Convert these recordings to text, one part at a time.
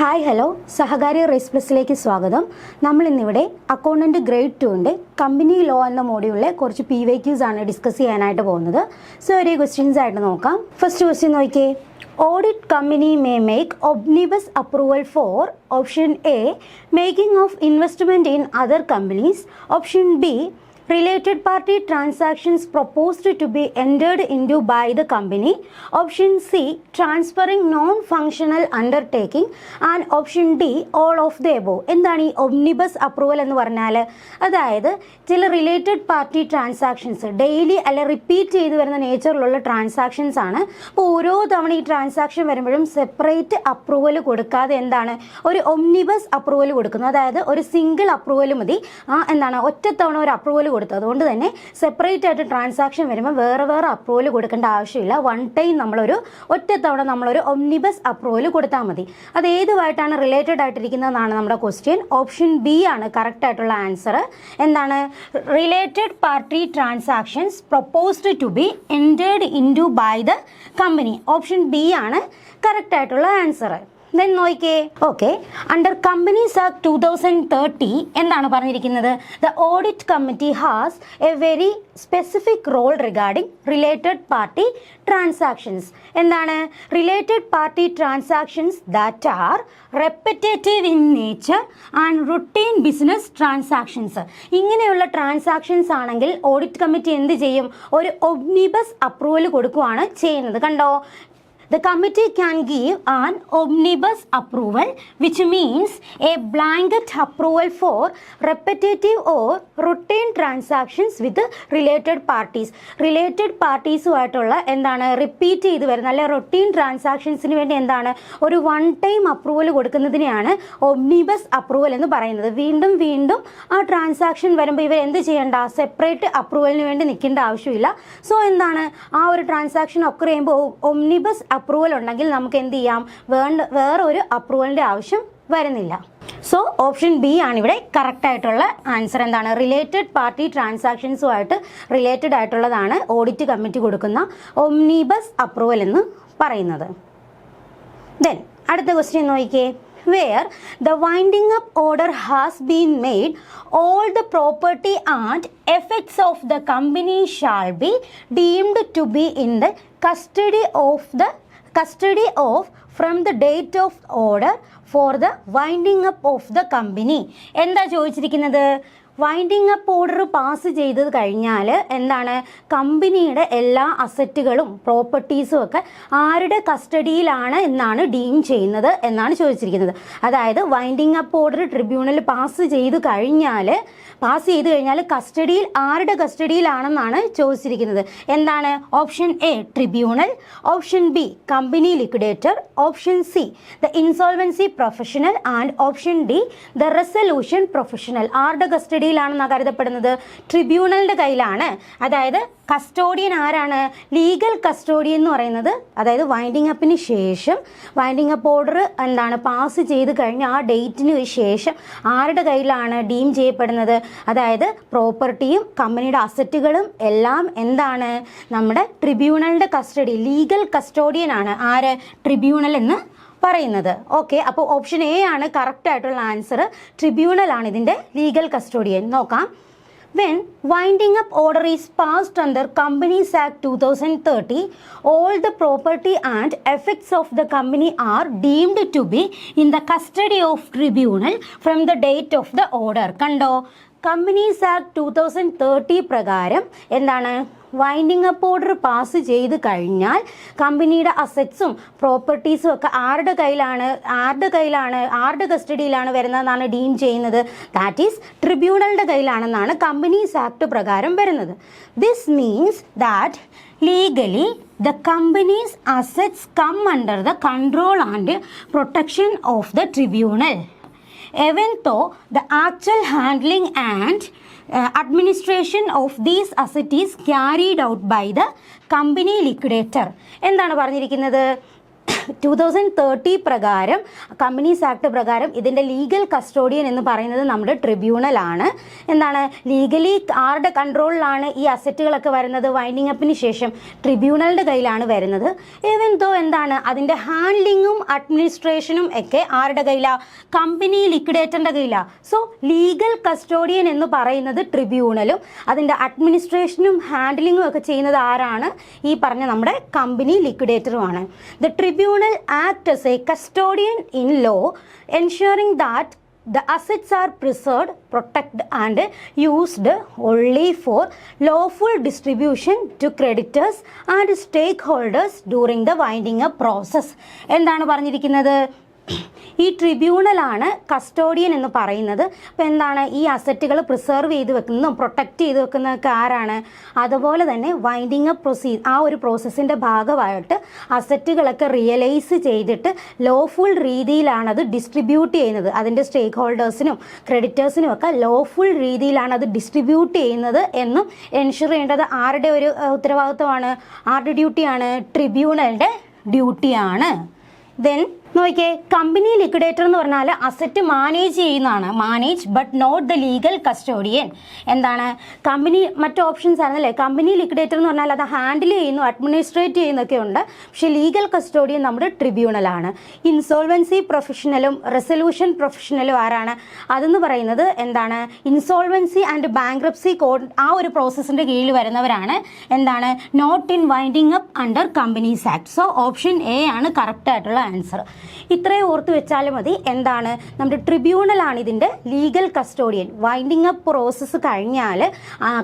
Hi hello സഹകാരി raise പ്ലസിലേക്ക് സ്വാഗതം. നമ്മൾ ഇന്നിവിടെ അക്കൗണ്ടന്റ് ഗ്രേഡ് 2ൻ്റെ കമ്പനി ലോ എന്ന മോഡ്യൂളിലെ കുറച്ച് PYQs ആണ് ഡിസ്കസ് ചെയ്യാനായിട്ട് പോകുന്നത്. സോ ഒരു ക്വസ്റ്റ്യൻസ് ആയിട്ട് നോക്കാം. ഫസ്റ്റ് ക്വസ്റ്റ്യൻ നോക്കിയേ. Audit company may make omnibus approval for option A, making of investment in other companies, option B, related party transactions proposed to be entered into by the company, option C, transferring non-functional undertaking, and option D, all of the above. എന്താണ് ഈ omnibus approval എന്ന് പറഞ്ഞാൽ? അതായത് ചില related party transactions daily അല്ലെ repeat ചെയ്ത് വരുന്ന നേച്ചറിലുള്ള transactions ആണ്. അപ്പോൾ ഓരോ തവണ ഈ ട്രാൻസാക്ഷൻ വരുമ്പോഴും സെപ്പറേറ്റ് അപ്രൂവൽ കൊടുക്കാതെ എന്താണ് ഒരു omnibus അപ്രൂവൽ കൊടുക്കുന്നത്. അതായത് ഒരു സിംഗിൾ അപ്രൂവൽ മതി. ഒറ്റത്തവണ ഒരു അപ്രൂവൽ കൊടുത്തു. അതുകൊണ്ട് തന്നെ സെപ്പറേറ്റ് ആയിട്ട് ട്രാൻസാക്ഷൻ വരുമ്പോൾ വേറെ അപ്രൂവൽ കൊടുക്കേണ്ട ആവശ്യമില്ല. വൺ ടൈം ഒറ്റത്തവണ നമ്മളൊരു omnibus അപ്രൂവൽ കൊടുത്താൽ മതി. അത് ഏതുമായിട്ടാണ് റിലേറ്റഡ് ആയിട്ടിരിക്കുന്നതെന്നാണ് നമ്മുടെ ക്വസ്റ്റ്യൻ. ഓപ്ഷൻ ബി ആണ് കറക്റ്റ് ആയിട്ടുള്ള ആൻസർ. എന്താണ്? Related party transactions proposed to be entered into by the company. Option B ആണ് കറക്റ്റ് ആയിട്ടുള്ള ആൻസർ. ദെൻ നോക്കിയേ. ഓക്കെ, അണ്ടർ കമ്പനീസ് ആക്ട് 2030 എന്താണ് പറഞ്ഞിരിക്കുന്നത്? The audit committee has a very specific role regarding related party transactions. എന്താണ്? Related party transactions that are repetitive in nature and routine business transactions. ഇങ്ങനെയുള്ള transactions ആണെങ്കിൽ audit committee എന്ത് ചെയ്യും? ഒരു omnibus approval കൊടുക്കുകയാണ് ചെയ്യുന്നത്. കണ്ടോ? The committee can give an omnibus approval, which means a blanket approval for repetitive or routine transactions with related parties. Related parties ആയിട്ടുള്ള എന്താണ് റിപ്പീറ്റ് ചെയ്ത് വരുന്ന അല്ലെ റൊട്ടീൻ ട്രാൻസാക്ഷൻസിന് വേണ്ടി എന്താണ് ഒരു വൺ ടൈം അപ്രൂവൽ കൊടുക്കുന്നതിനെയാണ് omnibus അപ്രൂവൽ എന്ന് പറയുന്നത്. വീണ്ടും ആ ട്രാൻസാക്ഷൻ വരുമ്പോൾ ഇവർ എന്ത് ചെയ്യേണ്ട? സെപ്പറേറ്റ് അപ്രൂവലിന് വേണ്ടി നിൽക്കേണ്ട ആവശ്യമില്ല. സോ എന്താണ് ആ ഒരു ട്രാൻസാക്ഷൻ ഒക്കെ ചെയ്യുമ്പോൾ omnibus അപ്രൂവൽ ഉണ്ടെങ്കിൽ നമുക്ക് എന്ത് ചെയ്യാം? വേറെ ഒരു അപ്രൂവലിൻ്റെ ആവശ്യം വരുന്നില്ല. സോ ഓപ്ഷൻ ബി ആണ് ഇവിടെ കറക്റ്റ് ആയിട്ടുള്ള ആൻസർ. എന്താണ്? റിലേറ്റഡ് പാർട്ടി ട്രാൻസാക്ഷൻസുമായിട്ട് റിലേറ്റഡ് ആയിട്ടുള്ളതാണ് ഓഡിറ്റ് കമ്മിറ്റി കൊടുക്കുന്ന omnibus അപ്രൂവൽ എന്ന് പറയുന്നത്. ദെൻ അടുത്ത ക്വസ്റ്റ്യൻ നോക്കിയേ. Where the winding up order has been made, all the property and effects of the company shall be deemed to be in the custody of from the date of order for the winding up of the company. എന്താ ചോദിച്ചിരിക്കുന്നത്? Winding up order pass ചെയ്ത് കഴിഞ്ഞാൽ എന്താണ് കമ്പനിയുടെ എല്ലാ അസറ്റുകളും പ്രോപ്പർട്ടീസും ഒക്കെ ആരുടെ കസ്റ്റഡിയിലാണ് എന്നാണ് ഡീം ചെയ്യുന്നത് എന്നാണ് ചോദിച്ചിരിക്കുന്നത്. അതായത് winding up order tribunal pass ചെയ്ത് കഴിഞ്ഞാൽ കസ്റ്റഡിയിൽ ആരുടെ കസ്റ്റഡിയിലാണെന്നാണ് ചോദിച്ചിരിക്കുന്നത്. എന്താണ്? Option A tribunal, option B company liquidator, option C the insolvency professional and option D the resolution professional. ആരുടെ കസ്റ്റഡിയിലാണെന്നാണ് കരുതപ്പെടുന്നത്? ട്രിബ്യൂണലിന്റെ കയ്യിലാണ്. അതായത് കസ്റ്റോഡിയൻ ആരാണ്? ലീഗൽ കസ്റ്റോഡിയൻ എന്ന് പറയുന്നത്. അതായത് വൈൻഡിങ് അപ്പിന് ശേഷം വൈൻഡിങ് അപ്പ് ഓർഡർ എന്താണ് പാസ് ചെയ്ത് കഴിഞ്ഞ ആ ഡേറ്റിന് ശേഷം ആരുടെ കയ്യിലാണ് ഡീം ചെയ്യപ്പെടുന്നത്? അതായത് പ്രോപ്പർട്ടിയും കമ്പനിയുടെ അസറ്റുകളും എല്ലാം എന്താണ് നമ്മുടെ ട്രിബ്യൂണലിന്റെ കസ്റ്റഡി, ലീഗൽ കസ്റ്റോഡിയൻ ആണ് ആര്? ട്രിബ്യൂണൽ എന്ന് പറയുന്നത്. ഓക്കെ, അപ്പോൾ ഓപ്ഷൻ എ ആണ് കറക്റ്റ് ആയിട്ടുള്ള ആൻസർ. ട്രിബ്യൂണൽ ആണ് ഇതിൻ്റെ ലീഗൽ കസ്റ്റോഡിയൻ. നോക്കാം. When winding up order is passed under Companies Act 2030, all the property and effects of the company are deemed to be in the custody of tribunal from the date of the order. കണ്ടോ? Companies act 2030 പ്രകാരം എന്താണ് winding up order pass ചെയ്ത് കഴിഞ്ഞാൽ കമ്പനിയുടെ അസറ്റ്സും പ്രോപ്പർട്ടീസും ഒക്കെ ആരുടെ കസ്റ്റഡിയിലാണ് വരുന്നതെന്നാണ് deem ചെയ്യുന്നത്? That is ട്രിബ്യൂണലിന്റെ കയ്യിലാണെന്നാണ് companies act പ്രകാരം വരുന്നത്. This means that legally the company's assets come under the control and protection of the tribunal, even though the actual handling and administration of these assets is carried out by the company liquidator. എന്താണ് പറഞ്ഞിരിക്കുന്നത്? 2030 പ്രകാരം companies act പ്രകാരം ഇതിൻ്റെ legal custodian എന്ന് പറയുന്നത് നമ്മുടെ ട്രിബ്യൂണലാണ്. എന്താണ് legally ആരുടെ കൺട്രോളിലാണ് ഈ അസറ്റുകളൊക്കെ വരുന്നത്? വൈൻഡിങ് അപ്പിന് ശേഷം ട്രിബ്യൂണലിൻ്റെ കയ്യിലാണ് വരുന്നത്. ഈവൻ ദോ എന്താണ് അതിൻ്റെ ഹാൻഡ്ലിങ്ങും അഡ്മിനിസ്ട്രേഷനും ഒക്കെ ആരുടെ കയ്യിലാണ്? കമ്പനി ലിക്വിഡേറ്ററിൻ്റെ കയ്യിലാണ്. സോ ലീഗൽ കസ്റ്റോഡിയൻ എന്ന് പറയുന്നത് ട്രിബ്യൂണലും അതിൻ്റെ അഡ്മിനിസ്ട്രേഷനും ഹാൻഡ്ലിങ്ങും ഒക്കെ ചെയ്യുന്നത് ആരാണ്? ഈ പറഞ്ഞ നമ്മുടെ കമ്പനി ലിക്വിഡേറ്ററുമാണ്. The tribunal act as a custodian in law, ensuring that the assets are preserved, protected and used only for lawful distribution to creditors and stakeholders during the winding up process. എന്താണ് പറഞ്ഞിരിക്കുന്നത്? ഈ ട്രിബ്യൂണലാണ് custodian എന്ന് പറയുന്നത്. അപ്പോൾ എന്താണ് ഈ അസറ്റുകൾ preserve ചെയ്ത് വെക്കുന്നതും പ്രൊട്ടക്റ്റ് ചെയ്ത് വെക്കുന്നതൊക്കെ ആരാണ്? അതുപോലെ തന്നെ വൈൻഡിങ് അപ്പ് ആ ഒരു പ്രോസസ്സിൻ്റെ ഭാഗമായിട്ട് അസറ്റുകളൊക്കെ റിയലൈസ് ചെയ്തിട്ട് ലോഫുൾ രീതിയിലാണ് അത് ഡിസ്ട്രിബ്യൂട്ട് ചെയ്യുന്നത്. അതിൻ്റെ സ്റ്റേക്ക് ഹോൾഡേഴ്സിനും ക്രെഡിറ്റേഴ്സിനും ഒക്കെ ലോഫുൾ രീതിയിലാണ് അത് ഡിസ്ട്രിബ്യൂട്ട് ചെയ്യുന്നത് എന്നും എൻഷുർ ചെയ്യേണ്ടത് ആരുടെ ഒരു ഉത്തരവാദിത്വമാണ്? ആരുടെ ഡ്യൂട്ടിയാണ്? ട്രിബ്യൂണലിൻ്റെ ഡ്യൂട്ടിയാണ്. ദെൻ നോക്കിയേ, കമ്പനി ലിക്വിഡേറ്റർ എന്ന് പറഞ്ഞാൽ അസറ്റ് മാനേജ് ചെയ്യുന്നതാണ്. Manage but not the legal custodian. എന്താണ് കമ്പനി മറ്റ് ഓപ്ഷൻസ് ആയിരുന്നല്ലേ? കമ്പനി ലിക്വിഡേറ്റർ എന്ന് പറഞ്ഞാൽ അത് ഹാൻഡിൽ ചെയ്യുന്നു, അഡ്മിനിസ്ട്രേറ്റ് ചെയ്യുന്നൊക്കെ ഉണ്ട്. പക്ഷേ ലീഗൽ കസ്റ്റോഡിയൻ നമ്മുടെ ട്രിബ്യൂണലാണ്. ഇൻസോൾവൻസി പ്രൊഫഷണലും റെസൊല്യൂഷൻ പ്രൊഫഷണലും ആരാണ്? അതെന്ന് പറയുന്നത് എന്താണ് ഇൻസോൾവൻസി ആൻഡ് ബാങ്ക്രപ്സി കോഡ് ആ ഒരു പ്രോസസ്സിൻ്റെ കീഴിൽ വരുന്നവരാണ്. എന്താണ് not in winding up under companies act. So option A ആണ് കറക്റ്റ് ആയിട്ടുള്ള ആൻസർ. ഇത്രയും ഓർത്ത് വെച്ചാലും മതി. എന്താണ് നമ്മുടെ ട്രിബ്യൂണലാണ് ഇതിൻ്റെ legal custodian. Winding up process കഴിഞ്ഞാൽ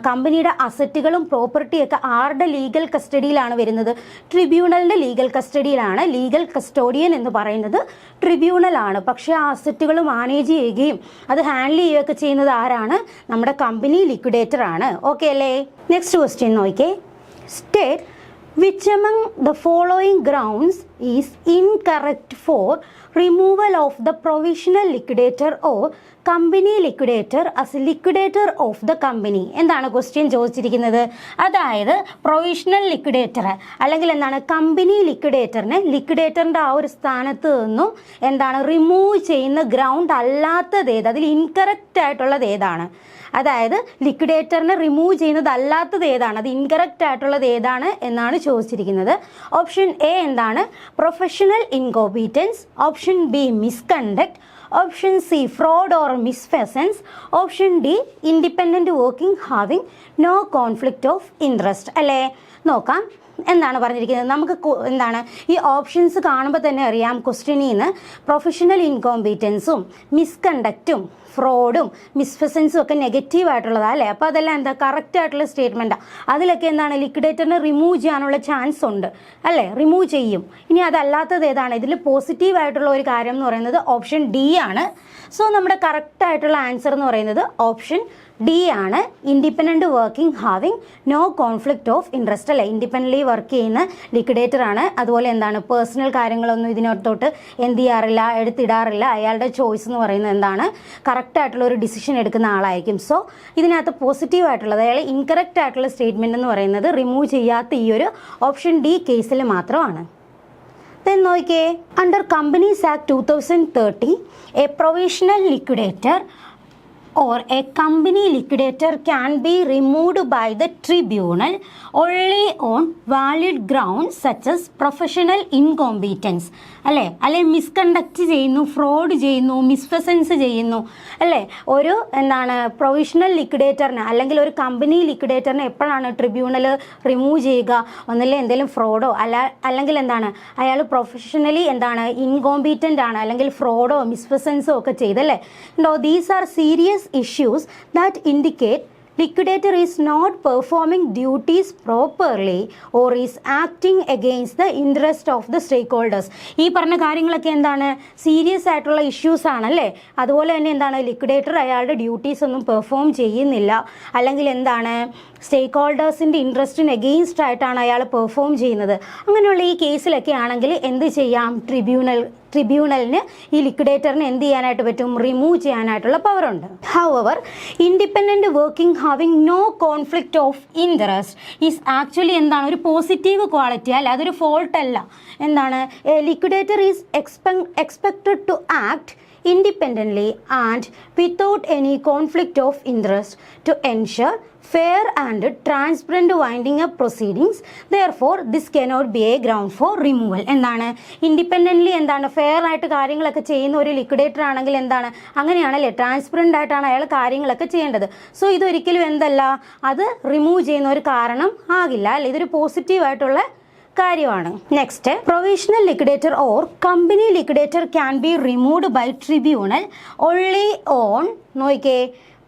കമ്പനിയുടെ അസറ്റുകളും പ്രോപ്പർട്ടിയൊക്കെ ആരുടെ ലീഗൽ കസ്റ്റഡിയിലാണ് വരുന്നത്? ട്രിബ്യൂണലിൻ്റെ ലീഗൽ കസ്റ്റഡിയിലാണ്. ലീഗൽ കസ്റ്റോഡിയൻ എന്ന് പറയുന്നത് ട്രിബ്യൂണലാണ്. പക്ഷേ ആ അസറ്റുകൾ മാനേജ് ചെയ്യുകയും അത് ഹാൻഡിൽ ചെയ്യുകയൊക്കെ ചെയ്യുന്നത് ആരാണ്? നമ്മുടെ കമ്പനി ലിക്വിഡേറ്റർ ആണ്. ഓക്കെ അല്ലേ? നെക്സ്റ്റ് ക്വസ്റ്റ്യൻ നോക്കിയേ. State which among the following grounds is incorrect for removal of the provisional liquidator or company liquidator as liquidator of the company? എന്താണ് ക്വസ്റ്റ്യൻ ചോദിച്ചിരിക്കുന്നത്? അതായത് പ്രൊവിഷണൽ ലിക്വിഡേറ്റർ അല്ലെങ്കിൽ എന്താണ് കമ്പനി ലിക്വിഡേറ്ററിനെ ലിക്വിഡേറ്ററിൻ്റെ ആ ഒരു സ്ഥാനത്ത് നിന്നും എന്താണ് റിമൂവ് ചെയ്യുന്ന ഗ്രൗണ്ട് അല്ലാത്തത് ഏത്? അതിൽ ഇൻകറക്റ്റ് ആയിട്ടുള്ളത് ഏതാണ്? അതായത് ലിക്വിഡേറ്ററിനെ റിമൂവ് ചെയ്യുന്നത് അല്ലാത്തത് ഏതാണ്? അത് ഇൻകറക്റ്റ് ആയിട്ടുള്ളത് ഏതാണ് എന്നാണ് ചോദിച്ചിരിക്കുന്നത്. ഓപ്ഷൻ എ എന്താണ്? Professional incompetence. Option B misconduct. Option C fraud or misfeasance. Option D independent working having no conflict of interest. അല്ലേ? നോക്കാം എന്താണ് പറഞ്ഞിരിക്കുന്നത്. നമുക്ക് എന്താണ് ഈ ഓപ്ഷൻസ് കാണുമ്പോൾ തന്നെ അറിയാം ക്വസ്റ്റ്യനിൽ നിന്ന് പ്രൊഫഷണൽ ഇൻകോമ്പീറ്റൻസും മിസ്കണ്ടക്റ്റും ഫ്രോഡും മിസ്ഫെസൻസും ഒക്കെ നെഗറ്റീവ് ആയിട്ടുള്ളതാണ് അല്ലേ? അപ്പോൾ അതെല്ലാം എന്താ കറക്റ്റ് ആയിട്ടുള്ള സ്റ്റേറ്റ്മെൻറ്റാണ്. അതിലൊക്കെ എന്താണ് ലിക്വിഡേറ്ററിനെ റിമൂവ് ചെയ്യാനുള്ള ചാൻസ് ഉണ്ട് അല്ലേ? റിമൂവ് ചെയ്യും. ഇനി അതല്ലാത്തത് ഏതാണ്? ഇതിൽ പോസിറ്റീവ് ആയിട്ടുള്ള ഒരു കാര്യം എന്ന് പറയുന്നത് ഓപ്ഷൻ ഡി ആണ്. സോ നമ്മുടെ കറക്റ്റ് ആയിട്ടുള്ള ആൻസർ എന്ന് പറയുന്നത് ഓപ്ഷൻ ഡി ആണ്. Independent working having no conflict of interest അല്ലേ? ഇൻഡിപെൻഡൻ്റ്ലി വർക്ക് ചെയ്യുന്ന ലിക്വിഡേറ്റർ ആണ്. അതുപോലെ എന്താണ് പേഴ്സണൽ കാര്യങ്ങളൊന്നും ഇതിനകത്തോട്ട് എന്ത് ചെയ്യാറില്ല, എടുത്തിടാറില്ല. അയാളുടെ ചോയ്സ് എന്ന് പറയുന്നത് എന്താണ് കറക്റ്റ് ആയിട്ടുള്ള ഒരു ഡിസിഷൻ എടുക്കുന്ന ആളായിരിക്കും. സോ ഇതിനകത്ത് പോസിറ്റീവ് ആയിട്ടുള്ളത് അയാൾ ഇൻകറക്റ്റ് ആയിട്ടുള്ള സ്റ്റേറ്റ്മെൻറ്റ് എന്ന് പറയുന്നത് റിമൂവ് ചെയ്യാത്ത ഈ ഒരു ഓപ്ഷൻ ഡി കേസിൽ മാത്രമാണ്. Then നോക്കിയേ, under companies act 2030 A provisional liquidator or a company liquidator can be removed by the tribunal only on valid grounds such as professional incompetence. അല്ലെ മിസ്കണ്ടക്ട് ചെയ്യുന്നു, ഫ്രോഡ് ചെയ്യുന്നു, മിസ്ഫെസൻസ് ചെയ്യുന്നു അല്ലേ? ഒരു എന്താണ് പ്രൊവിഷണൽ ലിക്വിഡേറ്ററിന് അല്ലെങ്കിൽ ഒരു കമ്പനി ലിക്വിഡേറ്ററിനെ എപ്പോഴാണ് ട്രിബ്യൂണൽ റിമൂവ് ചെയ്യുക? ഒന്നല്ലേ എന്തെങ്കിലും ഫ്രോഡോ അല്ലെങ്കിൽ എന്താണ് അയാൾ പ്രൊഫഷണലി എന്താണ് ഇൻകോമ്പീറ്റൻ്റ് ആണ് അല്ലെങ്കിൽ ഫ്രോഡോ മിസ്ഫെസൻസോ ഒക്കെ ചെയ്തല്ലേ? These are serious issues that indicate liquidator is not performing duties properly or is acting against the interest of the stakeholders. ഈ പറഞ്ഞ കാര്യങ്ങളൊക്കെ എന്താണ് സീരിയസ് ആയിട്ടുള്ള ഇഷ്യൂസ് ആണല്ലേ? അതുപോലെ തന്നെ എന്താണ് ലിക്വിഡേറ്റർ അയാളുടെ ഡ്യൂട്ടീസ് ഒന്നും പെർഫോം ചെയ്യുന്നില്ല, അല്ലെങ്കിൽ എന്താണ് സ്റ്റേക്ക് ഹോൾഡേഴ്സിൻ്റെ ഇൻട്രസ്റ്റിന് എഗെയിൻസ്റ്റ് ആയിട്ടാണ് അയാൾ പെർഫോം ചെയ്യുന്നത്. അങ്ങനെയുള്ള ഈ കേസിലൊക്കെ ആണെങ്കിൽ എന്ത് ചെയ്യാം? ട്രിബ്യൂണൽ ട്രിബ്യൂണലിന് ഈ ലിക്വിഡേറ്ററിന് എന്ത് ചെയ്യാനായിട്ട് പറ്റും? റിമൂവ് ചെയ്യാനായിട്ടുള്ള പവർ ഉണ്ട്. However independent working having no conflict of interest is actually എന്താണ്? ഒരു പോസിറ്റീവ് ക്വാളിറ്റി അല്ല, അതൊരു ഫോൾട്ട് അല്ല. എന്താണ്? Liquidator is expected to act independently and without any conflict of interest to ensure fair and transparent winding up proceedings. Therefore this cannot be a ground for removal. എന്താണ്? Independently എന്താണ്? Fair ആയിട്ട് കാര്യങ്ങളൊക്കെ ചെയ്യുന്ന ഒരു liquidator ആണെങ്കിൽ എന്താണ്? അങ്ങനെയാണല്ലേ, transparent ആയിട്ടാണ് അയാൾ കാര്യങ്ങളൊക്കെ ചെയ്യേണ്ടത്. സോ ഇതൊരിക്കലും എന്തല്ല, അത് റിമൂവ് ചെയ്യുന്ന ഒരു കാരണം ആകില്ല അല്ലേ, ഇതൊരു പോസിറ്റീവായിട്ടുള്ള കാര്യമാണ്. Next, provisional liquidator or company liquidator can be removed by tribunal only on നോക്കിയേ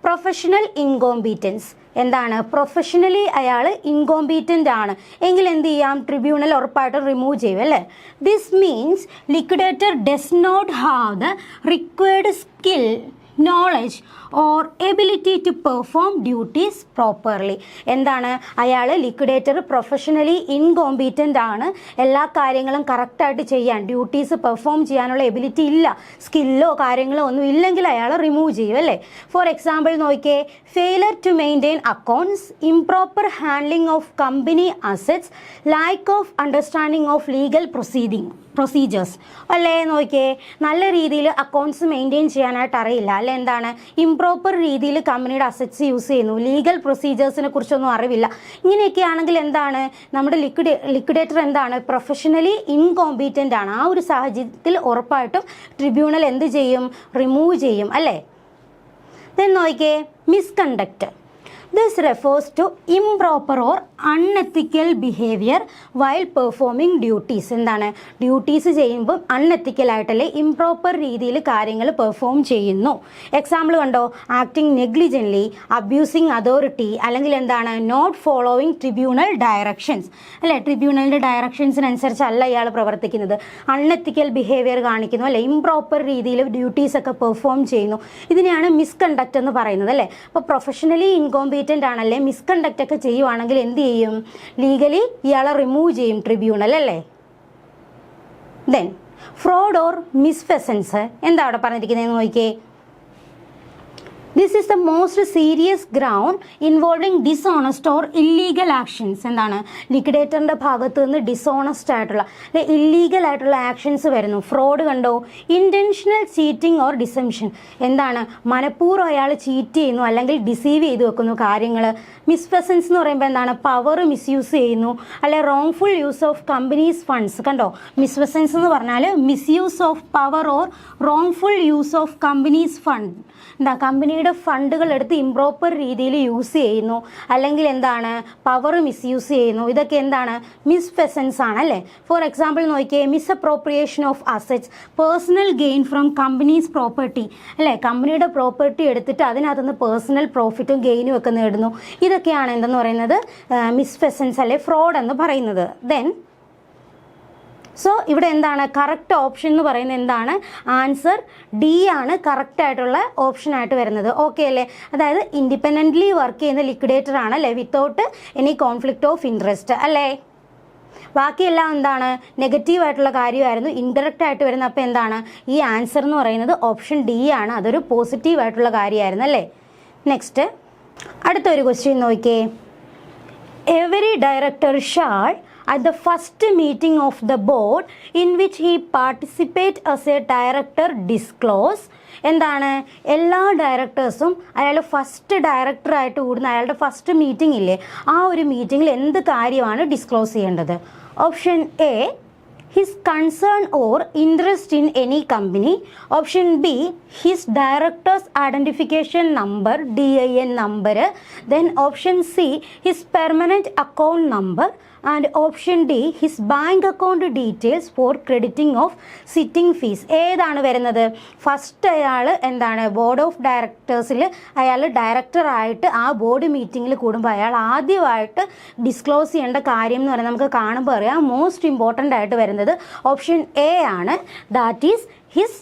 പ്രൊഫഷണൽ ഇൻകോമ്പീറ്റൻസ്. എന്താണ്? പ്രൊഫഷണലി അയാൾ ഇൻകോമ്പീറ്റൻ്റ് ആണ് എങ്കിൽ എന്ത് ചെയ്യാം? ട്രിബ്യൂണൽ ഉറപ്പായിട്ടും റിമൂവ് ചെയ്യും അല്ലേ. This means liquidator does not have the required skill, knowledge or ability to perform duties properly. എന്താണ്? അയാൾ ലിക്വിഡേറ്റർ പ്രൊഫഷണലി ഇൻകോമ്പീറ്റൻ്റ് ആണ്, എല്ലാ കാര്യങ്ങളും കറക്റ്റായിട്ട് ചെയ്യാൻ, ഡ്യൂട്ടീസ് പെർഫോം ചെയ്യാനുള്ള എബിലിറ്റി ഇല്ല, സ്കില്ലോ കാര്യങ്ങളോ ഒന്നും ഇല്ലെങ്കിൽ അയാൾ റിമൂവ് ചെയ്യും അല്ലേ. ഫോർ എക്സാമ്പിൾ നോക്കിയേ, failure to maintain accounts, improper handling of company assets, lack of understanding of legal procedures അല്ലേ. നോക്കിയേ, നല്ല രീതിയിൽ അക്കൗണ്ട്സ് മെയിൻറ്റെയിൻ ചെയ്യാനായിട്ട് അറിയില്ല അല്ലെ, എന്താണ്? ഇംപ്രോപ്പർ രീതിയിൽ കമ്പനിയുടെ അസറ്റ്സ് യൂസ് ചെയ്യുന്നു, ലീഗൽ പ്രൊസീജിയേഴ്സിനെ കുറിച്ചൊന്നും അറിവില്ല. ഇങ്ങനെയൊക്കെ ആണെങ്കിൽ എന്താണ്? നമ്മുടെ ലിക്വിഡേറ്റർ എന്താണ്? പ്രൊഫഷണലി ഇൻകോമ്പീറ്റൻ്റ് ആണ്. ആ ഒരു സാഹചര്യത്തിൽ ഉറപ്പായിട്ടും ട്രിബ്യൂണൽ എന്ത് ചെയ്യും? റിമൂവ് ചെയ്യും അല്ലേ. ദെൻ നോക്കിയേ, misconduct. This refers to improper or unethical behavior while performing duties. എന്താണ്? ഡ്യൂട്ടീസ് ചെയ്യുമ്പോൾ അൺഎത്തിക്കൽ ആയിട്ടല്ലേ, ഇംപ്രോപ്പർ രീതിയിൽ കാര്യങ്ങൾ പെർഫോം ചെയ്യുന്നു. എക്സാമ്പിൾ കണ്ടോ, ആക്ടിങ് നെഗ്ലിജൻ്റ്ലി, അബ്യൂസിങ് അതോറിറ്റി, അല്ലെങ്കിൽ എന്താണ്? നോട്ട് ഫോളോവിങ് ട്രിബ്യൂണൽ ഡയറക്ഷൻസ് അല്ലേ. ട്രിബ്യൂണലിൻ്റെ ഡയറക്ഷൻസിനനുസരിച്ചല്ല ഇയാൾ പ്രവർത്തിക്കുന്നത്, അൺഎത്തിക്കൽ ബിഹേവിയർ കാണിക്കുന്നു അല്ലേ, ഇംപ്രോപ്പർ രീതിയിൽ ഡ്യൂട്ടീസൊക്കെ പെർഫോം ചെയ്യുന്നു. ഇതിനെയാണ് മിസ്കണ്ടക്ട് എന്ന് പറയുന്നത് അല്ലേ. അപ്പോൾ പ്രൊഫഷണലി ഇൻകോമ്പീറ്റൻ്റ് ആണല്ലേ, മിസ്കണ്ടക്റ്റ് ഒക്കെ ചെയ്യുവാണെങ്കിൽ എന്ത് ചെയ്യും? ലീഗലി ഇയാളെ റിമൂവ് ചെയ്യും ട്രിബ്യൂണൽ അല്ലേ. Then fraud or misfeasance. എന്താ അവിടെ പറഞ്ഞിരിക്കുന്നത് നോക്കിയേ. This is the most serious ground involving dishonest or illegal actions. എന്താണ്? ലിക്വിഡേറ്ററിൻ്റെ ഭാഗത്ത് നിന്ന് ഡിസോണസ്റ്റ് ആയിട്ടുള്ള ഇല്ലീഗൽ ആയിട്ടുള്ള ആക്ഷൻസ് വരുന്നു. ഫ്രോഡ് കണ്ടോ, ഇൻറ്റൻഷണൽ ചീറ്റിംഗ് ഓർ ഡിസെംഷൻ. എന്താണ്? മനഃപൂർവ്വം അയാൾ ചീറ്റ് ചെയ്യുന്നു അല്ലെങ്കിൽ ഡിസീവ് ചെയ്ത് വെക്കുന്നു കാര്യങ്ങൾ. മിസ്ഫെസൻസ് എന്ന് പറയുമ്പോൾ എന്താണ്? പവർ മിസ്യൂസ് ചെയ്യുന്നു അല്ലെ, wrongful use of companies funds. കണ്ടോ, മിസ്ഫെസൻസ് എന്ന് പറഞ്ഞാൽ misuse of power or wrongful use of companies fund. എന്താ? കമ്പനിയുടെ ഫണ്ടുകൾ എടുത്ത് ഇംപ്രോപ്പർ രീതിയിൽ യൂസ് ചെയ്യുന്നു, അല്ലെങ്കിൽ എന്താണ്? പവർ മിസ്യൂസ് ചെയ്യുന്നു. ഇതൊക്കെ എന്താണ്? മിസ്ഫെസൻസ് ആണ് അല്ലേ. ഫോർ എക്സാമ്പിൾ നോക്കിയേ, misappropriation of assets, personal gain from companies property അല്ലേ. കമ്പനിയുടെ പ്രോപ്പർട്ടി എടുത്തിട്ട് അതിനകത്തുനിന്ന് പേഴ്സണൽ പ്രോഫിറ്റും ഗെയിനും ഒക്കെ നേടുന്നു. ഇതൊക്കെയാണ് എന്തെന്ന് പറയുന്നത്? മിസ്ഫെസൻസ് അല്ലെ, ഫ്രോഡ് എന്ന് പറയുന്നത്. ദെൻ സോ ഇവിടെ എന്താണ് കറക്റ്റ് ഓപ്ഷൻ എന്ന് പറയുന്നത്? എന്താണ് ആൻസർ? ഡി ആണ് കറക്റ്റ് ആയിട്ടുള്ള ഓപ്ഷൻ ആയിട്ട് വരുന്നത്. ഓക്കെ അല്ലേ. അതായത് ഇൻഡിപെൻഡൻ്റ്ലി വർക്ക് ചെയ്യുന്ന ലിക്വിഡേറ്റർ ആണ് അല്ലേ, without any conflict of interest അല്ലേ. ബാക്കിയെല്ലാം എന്താണ്? നെഗറ്റീവ് ആയിട്ടുള്ള കാര്യമായിരുന്നു, ഇൻഡയറക്റ്റ് ആയിട്ട് വരുന്ന. അപ്പോൾ എന്താണ് ഈ ആൻസർ എന്ന് പറയുന്നത്? ഓപ്ഷൻ ഡി ആണ്, അതൊരു പോസിറ്റീവ് ആയിട്ടുള്ള കാര്യമായിരുന്നു അല്ലേ. നെക്സ്റ്റ് അടുത്തൊരു ക്വസ്റ്റ്യൻ നോക്കിയേ. Every director shall at the first meeting of the board in which he participate as a director disclose. എന്താണ്? എല്ലാ ഡയറക്ടേഴ്സും അയാൾ ഫസ്റ്റ് ഡയറക്ടറായിട്ട് കൂടുന്ന അയാളുടെ ഫസ്റ്റ് മീറ്റിംഗ് ഇല്ലേ, ആ ഒരു മീറ്റിങ്ങിൽ എന്ത് കാര്യമാണ് ഡിസ്ക്ലോസ് ചെയ്യേണ്ടത്? Option A, his concern or interest in any company. Option B, his director's identification number, DIN number. Then option C, his permanent account number. And option D, his bank account details for crediting of sitting fees. ഏതാണ് വരുന്നത്? First അയാൾ എന്താണ്? Board of ഡയറക്ടേഴ്സിൽ അയാൾ ഡയറക്ടറായിട്ട് ആ board മീറ്റിങ്ങിൽ കൂടുമ്പോൾ അയാൾ ആദ്യമായിട്ട് ഡിസ്ക്ലോസ് ചെയ്യേണ്ട കാര്യം എന്ന് പറയുന്നത് നമുക്ക് കാണുമ്പോൾ അറിയാം, മോസ്റ്റ് ഇമ്പോർട്ടൻ്റ് ആയിട്ട് വരുന്നത് ഓപ്ഷൻ എ ആണ്. That is his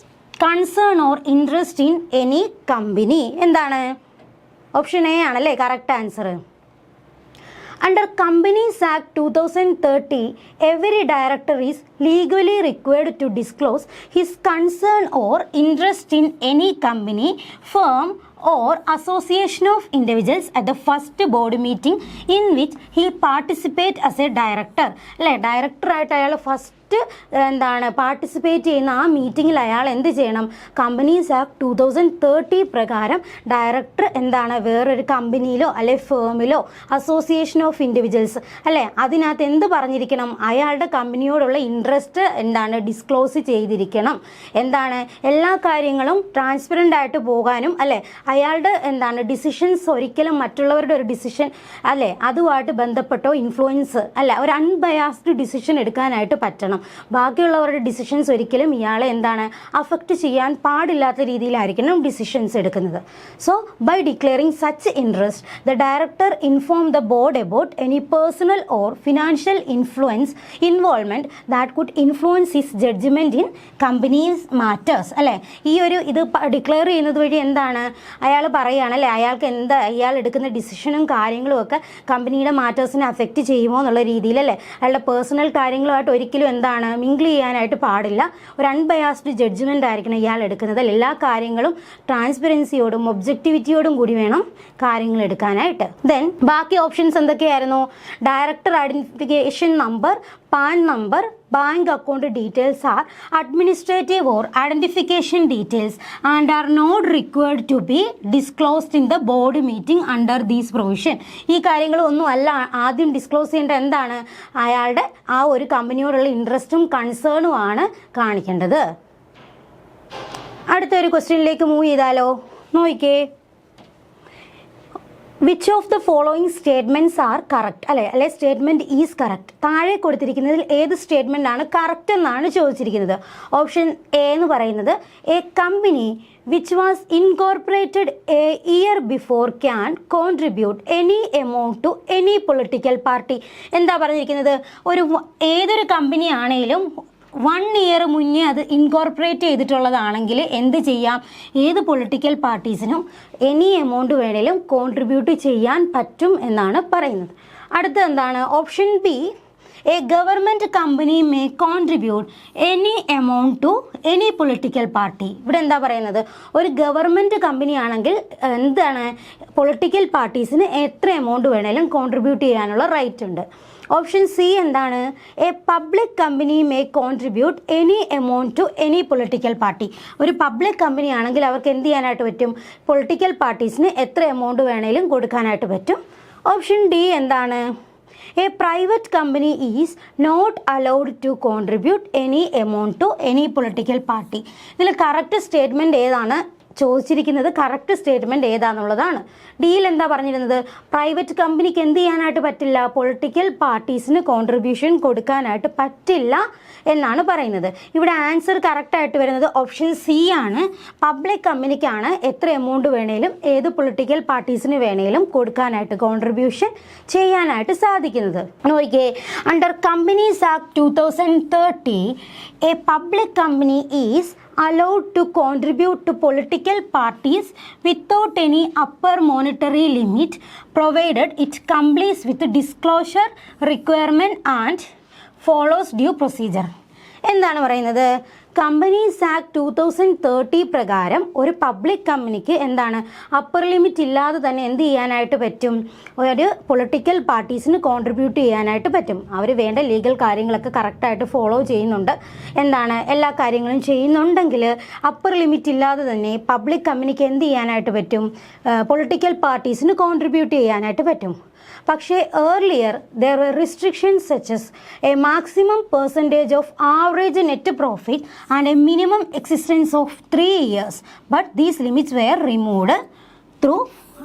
concern or interest in any company. എന്താണ്? ഓപ്ഷൻ എ ആണല്ലേ correct answer. Under Companies Act 2030, every director is legally required to disclose his concern or interest in any company, firm, or association of individuals at the first board meeting in which he participate as a director. അല്ലേ, ഡയറക്ടറായിട്ട് അയാൾ first participate ചെയ്യുന്ന ആ മീറ്റിങ്ങിൽ അയാൾ എന്ത് ചെയ്യണം? Companies act 2030 പ്രകാരം director വേറൊരു കമ്പനിയിലോ അല്ലെ ഫേമിലോ അസോസിയേഷൻ ഓഫ് ഇൻഡിവിജ്വൽസ് അല്ലേ, അതിനകത്ത് എന്ത് പറഞ്ഞിരിക്കണം? അയാളുടെ കമ്പനിയോടുള്ള ഇൻട്രസ്റ്റ് ഡിസ്ക്ലോസ് ചെയ്തിരിക്കണം. എല്ലാ കാര്യങ്ങളും ട്രാൻസ്പെറൻ്റ് ആയിട്ട് പോകാനും അല്ലേ, അയാളുടെ ഡിസിഷൻസ് ഒരിക്കലും മറ്റുള്ളവരുടെ ഒരു ഡിസിഷൻ അല്ലേ അതുമായിട്ട് ബന്ധപ്പെട്ടോ ഇൻഫ്ലുവൻസ് അല്ല, ഒരു അൺബയാസ്ഡ് ഡിസിഷൻ എടുക്കാനായിട്ട് പറ്റണം. ബാക്കിയുള്ളവരുടെ ഡിസിഷൻസ് ഒരിക്കലും ഇയാളെ അഫക്റ്റ് ചെയ്യാൻ പാടില്ലാത്ത രീതിയിലായിരിക്കണം ഡിസിഷൻസ് എടുക്കുന്നത്. So by declaring such interest the director inform the board about any personal or financial involvement that could influence his judgment in companies matters അല്ലേ. ഇത് ഡിക്ലെയർ ചെയ്യുന്നത് വഴി അയാൾ പറയുകയാണ് അല്ലേ, അയാൾ എടുക്കുന്ന ഡിസിഷനും കാര്യങ്ങളും ഒക്കെ കമ്പനിയുടെ മാറ്റേഴ്സിനെ അഫക്റ്റ് ചെയ്യുമോ എന്നുള്ള രീതിയിലല്ലേ, അയാളുടെ പേഴ്സണൽ കാര്യങ്ങളുമായിട്ട് ഒരിക്കലും മിങ്കിൾ ചെയ്യാനായിട്ട് പാടില്ല. ഒരു അൺബയാസ്ഡ് ജഡ്ജ്മെന്റ് ആയിരിക്കണം ഇയാൾ എടുക്കുന്നത്. എല്ലാ കാര്യങ്ങളും ട്രാൻസ്പെറൻസിയോടും ഒബ്ജക്ടിവിറ്റിയോടും കൂടി വേണം കാര്യങ്ങൾ എടുക്കാനായിട്ട്. ദെൻ ബാക്കി ഓപ്ഷൻസ് എന്തൊക്കെയായിരുന്നു? Director identification number, pan number, bank account details are administrative or identification details and are not required to be disclosed in the board meeting under these provision. ഈ കാര്യങ്ങളൊന്നും അല്ല ആദ്യം ഡിസ്ക്ലോസ് ചെയ്യേണ്ട അയാളുടെ ആ ഒരു കമ്പനിയോടുള്ള ഇൻട്രസ്റ്റും കൺസേണും ആണ് കാണിക്കേണ്ടത്. അടുത്തൊരു ക്വസ്റ്റ്യനിലേക്ക് മൂവ് ചെയ്താലോ, നോക്കിക്കേ. Which of the following statements are correct അല്ലെ സ്റ്റേറ്റ്മെൻറ്റ് ഈസ് കറക്റ്റ്. താഴെ കൊടുത്തിരിക്കുന്നതിൽ ഏത് സ്റ്റേറ്റ്മെൻ്റ് ആണ് കറക്റ്റ് എന്നാണ് ചോദിച്ചിരിക്കുന്നത്. ഓപ്ഷൻ എ എന്ന് പറയുന്നത് A company which was incorporated a year before can contribute any amount to any political party. എന്താ പറഞ്ഞിരിക്കുന്നത്? ഏതൊരു കമ്പനി ആണെങ്കിലും 1 ഇയർ മുന്നേ അത് ഇൻകോർപ്പറേറ്റ് ചെയ്തിട്ടുള്ളതാണെങ്കിൽ എന്ത് ചെയ്യാം? ഏത് പൊളിറ്റിക്കൽ പാർട്ടീസിനും എനി എമൗണ്ട് വേണേലും കോൺട്രിബ്യൂട്ട് ചെയ്യാൻ പറ്റും എന്നാണ് പറയുന്നത്. അടുത്ത option B a government company may contribute any amount to any political party. ഇവിടെ എന്താ പറയുന്നത്? ഒരു ഗവൺമെൻറ് കമ്പനി ആണെങ്കിൽ പൊളിറ്റിക്കൽ പാർട്ടീസിന് എത്ര എമൗണ്ട് വേണേലും കോൺട്രിബ്യൂട്ട് ചെയ്യാനുള്ള റൈറ്റ് ഉണ്ട്. Option C a public company may contribute any amount to any political party. ഒരു പബ്ലിക് കമ്പനി ആണെങ്കിൽ അവർക്ക് എന്ത് ചെയ്യാനായിട്ട് പറ്റും? പൊളിറ്റിക്കൽ പാർട്ടീസിന് എത്ര എമൗണ്ട് വേണേലും കൊടുക്കാനായിട്ട് പറ്റും. Option D a private company is not allowed to contribute any amount to any political party. ഇതിൽ കറക്റ്റ് സ്റ്റേറ്റ്മെൻറ്റ് ഏതാണ് ചോദിച്ചിരിക്കുന്നത്? കറക്റ്റ് സ്റ്റേറ്റ്മെൻറ്റ് ഏതാണെന്നുള്ളതാണ്. ഡിയിൽ എന്താ പറഞ്ഞിരുന്നത്? പ്രൈവറ്റ് കമ്പനിക്ക് എന്ത് ചെയ്യാനായിട്ട് പറ്റില്ല? പൊളിറ്റിക്കൽ പാർട്ടീസിന് കോൺട്രിബ്യൂഷൻ കൊടുക്കാനായിട്ട് പറ്റില്ല എന്നാണ് പറയുന്നത്. ഇവിടെ ആൻസർ കറക്റ്റായിട്ട് വരുന്നത് ഓപ്ഷൻ സി ആണ്. പബ്ലിക് കമ്പനിക്കാണ് എത്ര എമൗണ്ട് വേണേലും ഏത് പൊളിറ്റിക്കൽ പാർട്ടീസിന് വേണേലും കൊടുക്കാനായിട്ട് കോൺട്രിബ്യൂഷൻ ചെയ്യാനായിട്ട് സാധിക്കുന്നത്. നോക്കിയേ, under companies act 2030 A public company is allowed to contribute to political parties without any upper monetary limit provided it complies with disclosure requirement and follows due procedure. എന്താണ് പറയുന്നത്? Companies act 2030 പ്രകാരം ഒരു public കമ്പനിക്ക് upper limit ഇല്ലാതെ തന്നെ എന്ത് ചെയ്യാനായിട്ട് പറ്റും? ഒരു പൊളിറ്റിക്കൽ പാർട്ടീസിന് കോൺട്രിബ്യൂട്ട് ചെയ്യാനായിട്ട് പറ്റും. അവർ വേണ്ട ലീഗൽ കാര്യങ്ങളൊക്കെ കറക്റ്റായിട്ട് ഫോളോ ചെയ്യുന്നുണ്ട്. എല്ലാ കാര്യങ്ങളും ചെയ്യുന്നുണ്ടെങ്കിൽ അപ്പർ ലിമിറ്റ് ഇല്ലാതെ തന്നെ പബ്ലിക് കമ്പനിക്ക് എന്ത് ചെയ്യാനായിട്ട് പറ്റും? പൊളിറ്റിക്കൽ പാർട്ടീസിന് കോൺട്രിബ്യൂട്ട് ചെയ്യാനായിട്ട് പറ്റും. പക്ഷേ earlier there were restrictions such as a maximum percentage of average net profit and a minimum existence of 3 years. But these limits were removed through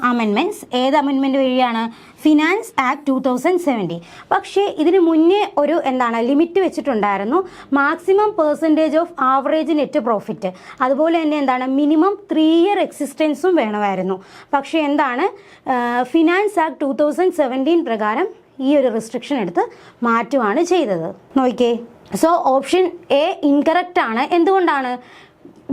amendments. ഏത് അമെൻമെൻറ്റ് വഴിയാണ്? Finance act 2070. പക്ഷേ ഇതിന് മുന്നേ ഒരു limit വെച്ചിട്ടുണ്ടായിരുന്നു. Maximum percentage of average net profit, അതുപോലെ തന്നെ minimum 3 year എക്സിസ്റ്റൻസും വേണമായിരുന്നു. പക്ഷേ ഫിനാൻസ് ആക്ട് 2017 പ്രകാരം ഈ ഒരു റെസ്ട്രിക്ഷൻ എടുത്ത് മാറ്റുകയാണ് ചെയ്തത്. നോക്കിയേ, സോ ഓപ്ഷൻ എ ഇൻകറക്റ്റ് ആണ്. എന്തുകൊണ്ടാണ്?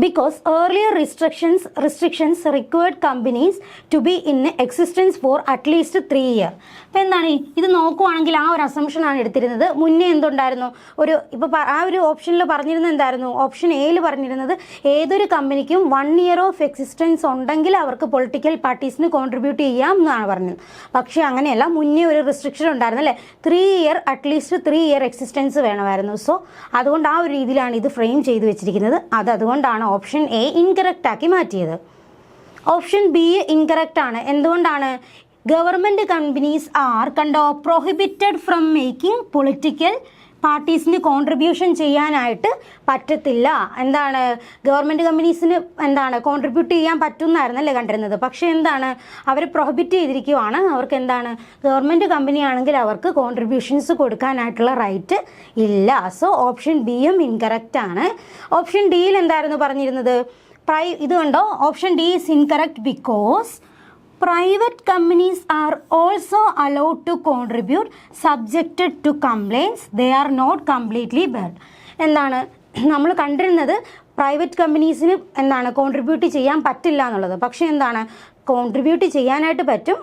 because earlier restrictions required companies to be in existence for at least 3 years. അപ്പോൾ എന്താണ് ഇത് നോക്കുവാണെങ്കിൽ ആ ഒരു അസംഷനാണ് എടുത്തിരുന്നത്. മുന്നേ എന്തുണ്ടായിരുന്നു, ഇപ്പോൾ ആ ഒരു ഓപ്ഷനിൽ പറഞ്ഞിരുന്നത് എന്തായിരുന്നു, ഓപ്ഷൻ എയിൽ പറഞ്ഞിരുന്നത് ഏതൊരു കമ്പനിക്കും 1 year ഓഫ് എക്സിസ്റ്റൻസ് ഉണ്ടെങ്കിൽ അവർക്ക് പൊളിറ്റിക്കൽ പാർട്ടീസിന് കോൺട്രിബ്യൂട്ട് ചെയ്യാം എന്നാണ് പറഞ്ഞത്. പക്ഷേ അങ്ങനെയല്ല, മുന്നേ ഒരു റിസ്ട്രിക്ഷൻ ഉണ്ടായിരുന്നു അല്ലേ, 3 year അറ്റ്ലീസ്റ്റ് 3 year എക്സിസ്റ്റൻസ് വേണമായിരുന്നു. സോ അതുകൊണ്ട് ആ ഒരു രീതിയിലാണ് ഇത് ഫ്രെയിം ചെയ്ത് വെച്ചിരിക്കുന്നത്. അതുകൊണ്ടാണ് ഓപ്ഷൻ എ ഇൻകറക്റ്റ് ആക്കി മാറ്റിയത്. ഓപ്ഷൻ ബി ഇൻകറക്റ്റ് ആണ്. എന്തുകൊണ്ടാണ്? Government companies are prohibited from making political പാർട്ടീസിന് കോൺട്രിബ്യൂഷൻ ചെയ്യാനായിട്ട് പറ്റത്തില്ല. എന്താണ്, ഗവൺമെൻറ് കമ്പനീസിന് കോൺട്രിബ്യൂട്ട് ചെയ്യാൻ പറ്റുമെന്നായിരുന്നല്ലേ കണ്ടിരുന്നത്. പക്ഷേ അവർ പ്രൊഹിബിറ്റ് ചെയ്തിരിക്കുവാണ്. അവർക്ക് ഗവൺമെൻറ് കമ്പനി ആണെങ്കിൽ അവർക്ക് കോൺട്രിബ്യൂഷൻസ് കൊടുക്കാനായിട്ടുള്ള റൈറ്റ് ഇല്ല. സോ ഓപ്ഷൻ ബിയും ഇൻകറക്റ്റ് ആണ്. ഓപ്ഷൻ ഡിയിൽ എന്തായിരുന്നു പറഞ്ഞിരുന്നത്, ഇത് കണ്ടോ, option D is incorrect because private companies are also allowed to contribute subjected to complaints. They are not completely bad. നമ്മൾ കണ്ടിരുന്നത് പ്രൈവറ്റ് കമ്പനീസിന് കോൺട്രിബ്യൂട്ട് ചെയ്യാൻ പറ്റില്ല എന്നുള്ളത്. പക്ഷേ കോൺട്രിബ്യൂട്ട് ചെയ്യാനായിട്ട് പറ്റും.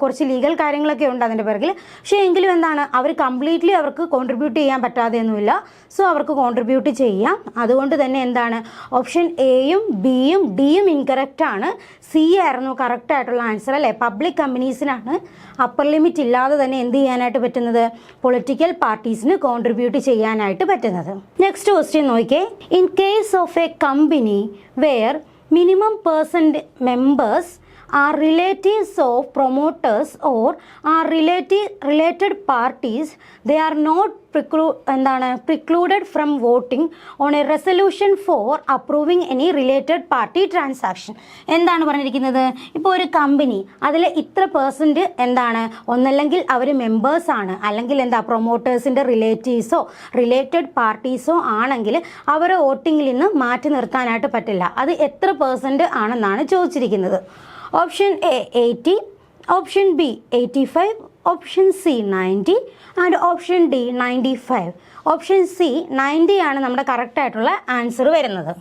കുറച്ച് ലീഗൽ കാര്യങ്ങളൊക്കെ ഉണ്ട് അതിൻ്റെ പിറകിൽ. പക്ഷേ എങ്കിലും അവർ കംപ്ലീറ്റ്ലി അവർക്ക് കോൺട്രിബ്യൂട്ട് ചെയ്യാൻ പറ്റാതെയൊന്നുമില്ല. സോ അവർക്ക് കോൺട്രിബ്യൂട്ട് ചെയ്യാം. അതുകൊണ്ട് തന്നെ ഓപ്ഷൻ എയും ബിയും ഡിയും ഇൻകറക്റ്റ് ആണ്. സി ആയിരുന്നു കറക്റ്റ് ആയിട്ടുള്ള ആൻസർ അല്ലേ. പബ്ലിക് കമ്പനീസിനാണ് അപ്പർ ലിമിറ്റ് ഇല്ലാതെ തന്നെ എന്ത് ചെയ്യാനായിട്ട് പറ്റുന്നത്, പൊളിറ്റിക്കൽ പാർട്ടീസിന് കോൺട്രിബ്യൂട്ട് ചെയ്യാനായിട്ട് പറ്റുന്നത്. നെക്സ്റ്റ് ക്വസ്റ്റ്യൻ നോക്കിയേ. In case of a company where minimum percent members are relatives of promoters or are related parties, they are not precluded from voting on a resolution for approving any related party transaction. എന്താണ് പറഞ്ഞിരിക്കുന്നത്, ഇപ്പോൾ ഒരു company അതിൽ ഇത്ര percent ഒന്നല്ലെങ്കിൽ അവർ മെമ്പേഴ്സാണ്, അല്ലെങ്കിൽ പ്രൊമോട്ടേഴ്സിൻ്റെ റിലേറ്റീവ്സോ related പാർട്ടീസോ ആണെങ്കിൽ അവരെ വോട്ടിങ്ങിൽ നിന്ന് മാറ്റി നിർത്താനായിട്ട് പറ്റില്ല. അത് എത്ര പെർസെൻറ്റ് ആണെന്നാണ് ചോദിച്ചിരിക്കുന്നത്. Option A 80, option B 85, option C 90 and option D 95. Option C 90 ആണ് നമ്മുടെ കറക്റ്റ് ആയിട്ടുള്ള ആൻസർ വരുന്നത്.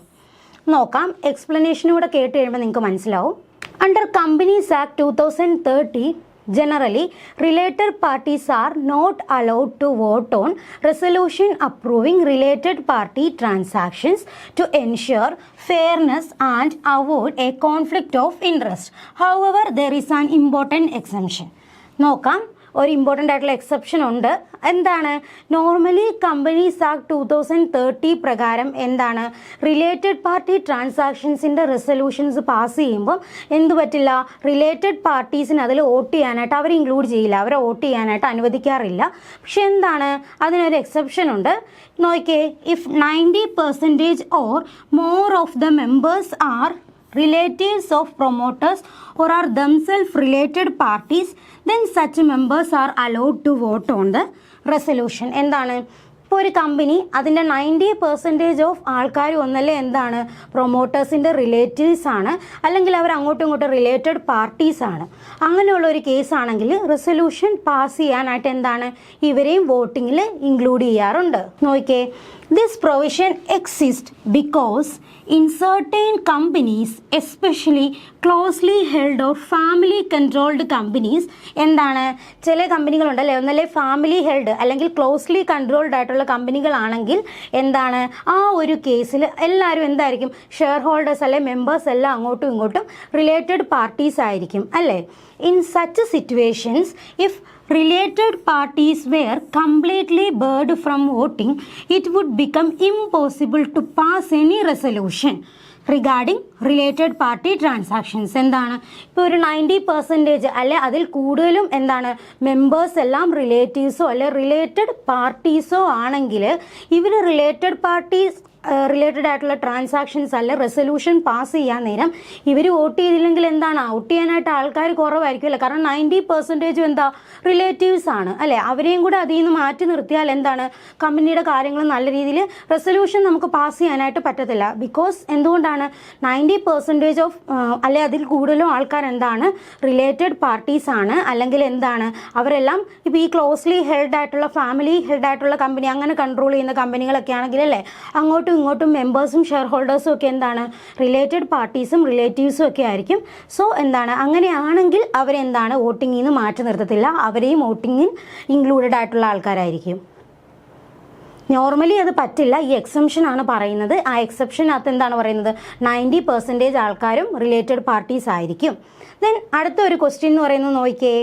നോക്കാം, എക്സ്പ്ലനേഷനും കൂടെ കേട്ട് കഴിയുമ്പോൾ നിങ്ങൾക്ക് മനസ്സിലാവും. Under companies act 2030 generally related parties are not allowed to vote on resolution approving related party transactions to ensure fairness and avoid a conflict of interest. However, there is an important exemption. നോക്കാം, ഒരു important ആയിട്ടുള്ള exception ഉണ്ട്. Normally companies act 2030 പ്രകാരം related party ട്രാൻസാക്ഷൻസിൻ്റെ resolutions pass ചെയ്യുമ്പോൾ എന്ത് പറ്റില്ല, related പാർട്ടീസിന് അതിൽ vote ചെയ്യാനായിട്ട് അവർ ഇൻക്ലൂഡ് ചെയ്യില്ല, അവരെ വോട്ട് ചെയ്യാനായിട്ട് അനുവദിക്കാറില്ല. പക്ഷെ അതിനൊരു എക്സെപ്ഷൻ ഉണ്ട്. നോക്കിയേ, if 90% or more of the members are relatives of promoters or are themselves related parties, then such members are allowed to vote on the resolution. ഇപ്പോൾ ഒരു കമ്പനി അതിൻ്റെ 90% ഓഫ് ആൾക്കാർ ഒന്നല്ലേ പ്രൊമോട്ടേഴ്സിൻ്റെ റിലേറ്റീവ്സ് ആണ്, അല്ലെങ്കിൽ അവർ അങ്ങോട്ടും ഇങ്ങോട്ടും റിലേറ്റഡ് പാർട്ടീസ് ആണ്. അങ്ങനെയുള്ള ഒരു കേസാണെങ്കിൽ റെസൊല്യൂഷൻ പാസ് ചെയ്യാനായിട്ട് ഇവരെയും വോട്ടിങ്ങിൽ ഇൻക്ലൂഡ് ചെയ്യാറുണ്ട്. നോക്കിയേ, this provision exists because in certain companies, especially closely held or family controlled companies, ചില കമ്പനികളുണ്ടല്ലേ, ഒന്നല്ലേ ഫാമിലി ഹെൽഡ് അല്ലെങ്കിൽ ക്ലോസ്ലി കൺട്രോൾഡ് ആയിട്ടുള്ള കമ്പനികളാണെങ്കിൽ ആ ഒരു കേസിൽ എല്ലാവരും എന്തായിരിക്കും, ഷെയർ ഹോൾഡേഴ്സ് അല്ലെ മെമ്പേഴ്സ് എല്ലാം അങ്ങോട്ടും ഇങ്ങോട്ടും റിലേറ്റഡ് പാർട്ടീസ് ആയിരിക്കും അല്ലേ. In such situations if related parties were completely barred from voting, it would become impossible to pass any resolution regarding related party transactions. ഇപ്പോൾ ഒരു 90% അല്ലെ അതിൽ കൂടുതലും മെമ്പേഴ്സ് എല്ലാം റിലേറ്റീവ്സോ അല്ലെ റിലേറ്റഡ് പാർട്ടീസോ ആണെങ്കിൽ ഇവർ റിലേറ്റഡ് ആയിട്ടുള്ള ട്രാൻസാക്ഷൻസ് അല്ലെ റെസൊല്യൂഷൻ പാസ് ചെയ്യാൻ നേരം ഇവർ വോട്ട് ചെയ്തില്ലെങ്കിൽ ഔട്ട് ചെയ്യാനായിട്ട് ആൾക്കാർ കുറവായിരിക്കുമല്ലോ. കാരണം 90% റിലേറ്റീവ്സ് ആണ് അല്ലേ. അവരെയും കൂടെ അതിൽ നിന്ന് മാറ്റി നിർത്തിയാൽ കമ്പനിയുടെ കാര്യങ്ങൾ നല്ല രീതിയിൽ റെസൊല്യൂഷൻ നമുക്ക് പാസ് ചെയ്യാനായിട്ട് പറ്റത്തില്ല. ബിക്കോസ് എന്തുകൊണ്ടാണ് 90% ഓഫ് അല്ലെ അതിൽ കൂടുതലും ആൾക്കാർ റിലേറ്റഡ് പാർട്ടീസ് ആണ്, അല്ലെങ്കിൽ അവരെല്ലാം ഇപ്പോൾ ഈ ക്ലോസ്ലി ഹെൽഡ് ആയിട്ടുള്ള ഫാമിലി ഹെൽഡ് ആയിട്ടുള്ള കമ്പനി അങ്ങനെ കൺട്രോൾ ചെയ്യുന്ന കമ്പനികളൊക്കെ ആണെങ്കിൽ അല്ലേ അങ്ങോട്ടും ഇങ്ങോട്ടും മെമ്പേഴ്സും ഷെയർ ഹോൾഡേഴ്സും ഒക്കെ എന്താണ് റിലേറ്റഡ് പാർട്ടീസും റിലേറ്റീവ്സും ഒക്കെ ആയിരിക്കും. സോ എന്താണ് അങ്ങനെയാണെങ്കിൽ അവരെന്താണ് വോട്ടിങ്ങിൽ നിന്ന് മാറ്റി നിർത്തത്തില്ല, അവരെയും വോട്ടിങ്ങിൽ ഇൻക്ലൂഡഡ് ആയിട്ടുള്ള ആൾക്കാരായിരിക്കും. നോർമലി അത് പറ്റില്ല, ഈ എക്സംഷൻ ആണ് പറയുന്നത്. ആ എക്സെപ്ഷനകത്ത് എന്താണ് പറയുന്നത് 90% ആൾക്കാരും റിലേറ്റഡ് പാർട്ടീസ് ആയിരിക്കും. ദെൻ അടുത്ത ഒരു ക്വസ്റ്റ്യൻ എന്ന് പറയുന്നത് നോക്കിയേ,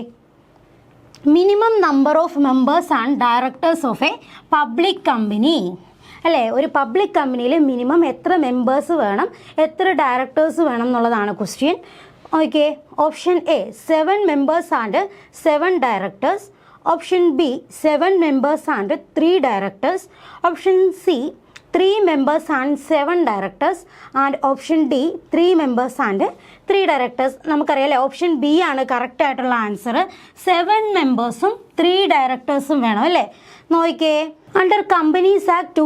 minimum number of members and directors of A public company അല്ലേ. ഒരു പബ്ലിക് കമ്പനിയിൽ മിനിമം എത്ര മെമ്പേഴ്സ് വേണം, എത്ര ഡയറക്ടേഴ്സ് വേണം എന്നുള്ളതാണ് question. Okay, option A 7 members and 7 directors. Option B 7 members and 3 directors. Option C 3 members and 7 directors. And option D 3 members and 3 directors. നമുക്കറിയാലേ option B ആണ് കറക്റ്റ് ആയിട്ടുള്ള ആൻസർ. 7 മെമ്പേഴ്സും 3 ഡയറക്ടേഴ്സും വേണം അല്ലേ. നോക്കിയേ, അണ്ടർ കമ്പനീസ് ആക്ട്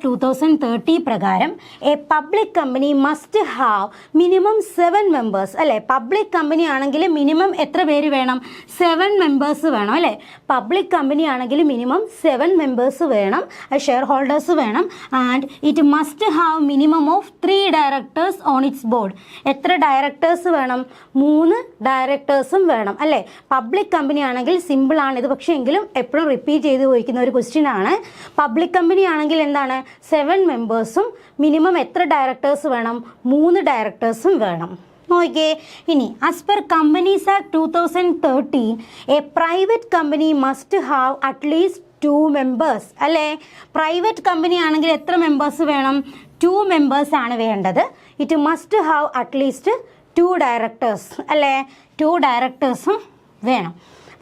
2030 പ്രകാരം a public company must have minimum 7 members അല്ലേ. പബ്ലിക് കമ്പനി ആണെങ്കിൽ മിനിമം എത്ര പേര് വേണം, 7 മെമ്പേഴ്സ് വേണം അല്ലേ. പബ്ലിക് കമ്പനി ആണെങ്കിൽ മിനിമം 7 മെമ്പേഴ്സ് വേണം, ഷെയർ ഹോൾഡേഴ്സ് വേണം. And it must have minimum of 3 directors on its board. എത്ര ഡയറക്ടേഴ്സ് വേണം, 3 ഡയറക്ടേഴ്സും വേണം അല്ലേ. പബ്ലിക് കമ്പനി ആണെങ്കിൽ സിമ്പിൾ ആണ് ഇത്, പക്ഷേ എങ്കിലും എപ്പോഴും റിപ്പീറ്റ് ചെയ്ത് പോയിക്കുന്ന ഒരു ക്വസ്റ്റ്യൻ ആണ്. പബ്ലിക് കമ്പനി ആണെങ്കിൽ എന്താണ് 7 മെമ്പേഴ്സും മിനിമം എത്ര ഡയറക്ടേഴ്സ് വേണം, 3 ഡയറക്ടേഴ്സും വേണം. നോക്കിയേ, ഇനി as per companies act 2013 A private company must have at least 2 members അല്ലേ. പ്രൈവറ്റ് കമ്പനി ആണെങ്കിൽ എത്ര മെമ്പേഴ്സ് വേണം, 2 മെമ്പേഴ്സ് ആണ് വേണ്ടത്. It must have at least 2 directors അല്ലേ. 2 ഡയറക്ടേഴ്സും വേണം.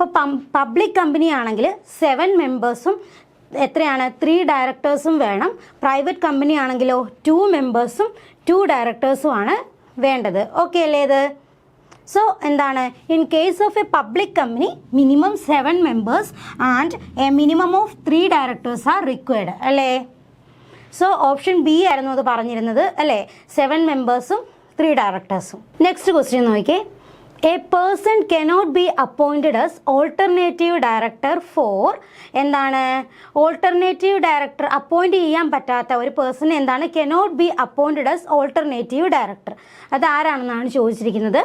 അപ്പോൾ പബ്ലിക് കമ്പനി ആണെങ്കിൽ 7 മെമ്പേഴ്സും എത്രയാണ് 3 ഡയറക്ടേഴ്സും വേണം. പ്രൈവറ്റ് കമ്പനി ആണെങ്കിലോ 2 മെമ്പേഴ്സും 2 ഡയറക്ടേഴ്സും ആണ് വേണ്ടത്. ഓക്കെ അല്ലേ ഇത്. സോ എന്താണ്, in case of A public company minimum 7 members and A minimum of 3 directors are required അല്ലേ. സോ ഓപ്ഷൻ ബി ആയിരുന്നു അത് പറഞ്ഞിരുന്നത് അല്ലേ, 7 മെമ്പേഴ്സും 3 ഡയറക്ടേഴ്സും. നെക്സ്റ്റ് ക്വസ്റ്റ്യൻ നോക്കിയേ, A person cannot be appointed as alternative director four എന്താണ്, ഓൾട്ടർനേറ്റീവ് ഡയറക്ടർ അപ്പോയിൻറ്റ് ചെയ്യാൻ പറ്റാത്ത ഒരു പേഴ്സൺ എന്താണ് cannot be appointed as alternative director. അത് ആരാണെന്നാണ് ചോദിച്ചിരിക്കുന്നത്.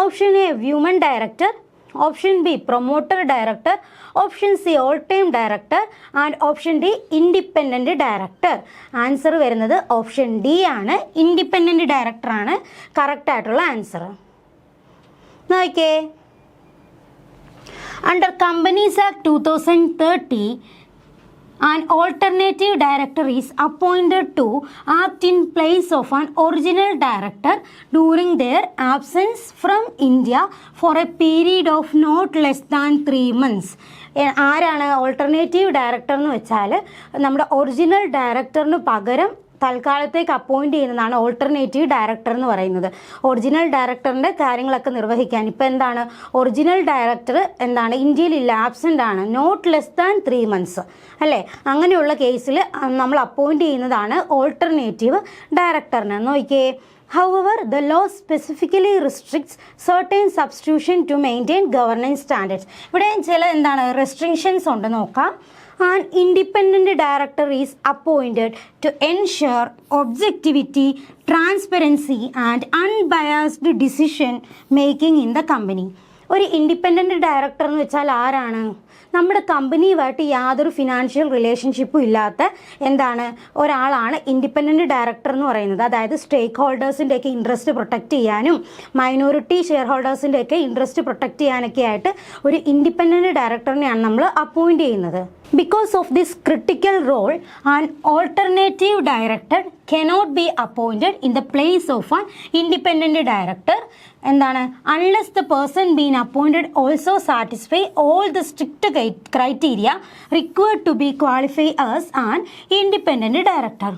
Option A woman director, option B promoter director, option C all time director and option D independent director. Answer വരുന്നത് option D ആണ്, independent ഡയറക്ടറാണ് correct ആയിട്ടുള്ള ആൻസർ. നോക്കിയേ, under companies act 2030 an alternative director is appointed to act in place of an original director during their absence from India for a period of not less than 3 months. ആരാണ് alternative director എന്ന് വെച്ചാൽ നമ്മുടെ original ഡയറക്ടറിന് പകരം തൽക്കാലത്തേക്ക് appoint ചെയ്യുന്നതാണ് alternative director എന്ന് പറയുന്നത്. Original ഡയറക്ടറിൻ്റെ കാര്യങ്ങളൊക്കെ നിർവഹിക്കാൻ ഇപ്പോൾ എന്താണ് ഒറിജിനൽ ഡയറക്ടർ എന്താണ് ഇന്ത്യയിലില്ല, ആബ്സെൻ്റ് ആണ്, നോട്ട് ലെസ് ദാൻ 3 months അല്ലേ. അങ്ങനെയുള്ള കേസിൽ നമ്മൾ അപ്പോയിൻറ്റ് ചെയ്യുന്നതാണ് ഓൾട്ടർനേറ്റീവ് ഡയറക്ടറിന്. നോക്കിയേ, however the law specifically restricts certain substitution to maintain governance standards. ഇവിടെ ചില എന്താണ് റെസ്ട്രിക്ഷൻസ് ഉണ്ട് നോക്കാം. An independent director is appointed to ensure objectivity, transparency and unbiased decision making in the company. ഒരു ഇൻഡിപെൻഡൻറ്റ് ഡയറക്ടർ എന്ന് വെച്ചാൽ ആരാണ്, നമ്മുടെ കമ്പനിയുമായിട്ട് യാതൊരു ഫിനാൻഷ്യൽ റിലേഷൻഷിപ്പും ഇല്ലാത്ത എന്താണ് ഒരാളാണ് ഇൻഡിപെൻഡൻറ്റ് ഡയറക്ടർ എന്ന് പറയുന്നത്. അതായത് സ്റ്റേക്ക് ഹോൾഡേഴ്സിൻ്റെയൊക്കെ ഇൻട്രസ്റ്റ് പ്രൊട്ടക്റ്റ് ചെയ്യാനും മൈനോറിറ്റി ഷെയർ ഹോൾഡേഴ്സിൻ്റെയൊക്കെ ഇൻട്രസ്റ്റ് പ്രൊട്ടക്റ്റ് ചെയ്യാനൊക്കെ ആയിട്ട് ഒരു ഇൻഡിപെൻഡൻറ്റ് ഡയറക്ടറിനെയാണ് നമ്മൾ അപ്പോയിൻറ്റ് ചെയ്യുന്നത്. Because of this critical role, an alternative director cannot be appointed in the place of an independent director. എന്താണ്, unless the person being appointed also satisfy all the strict criteria required to be qualified as an independent director.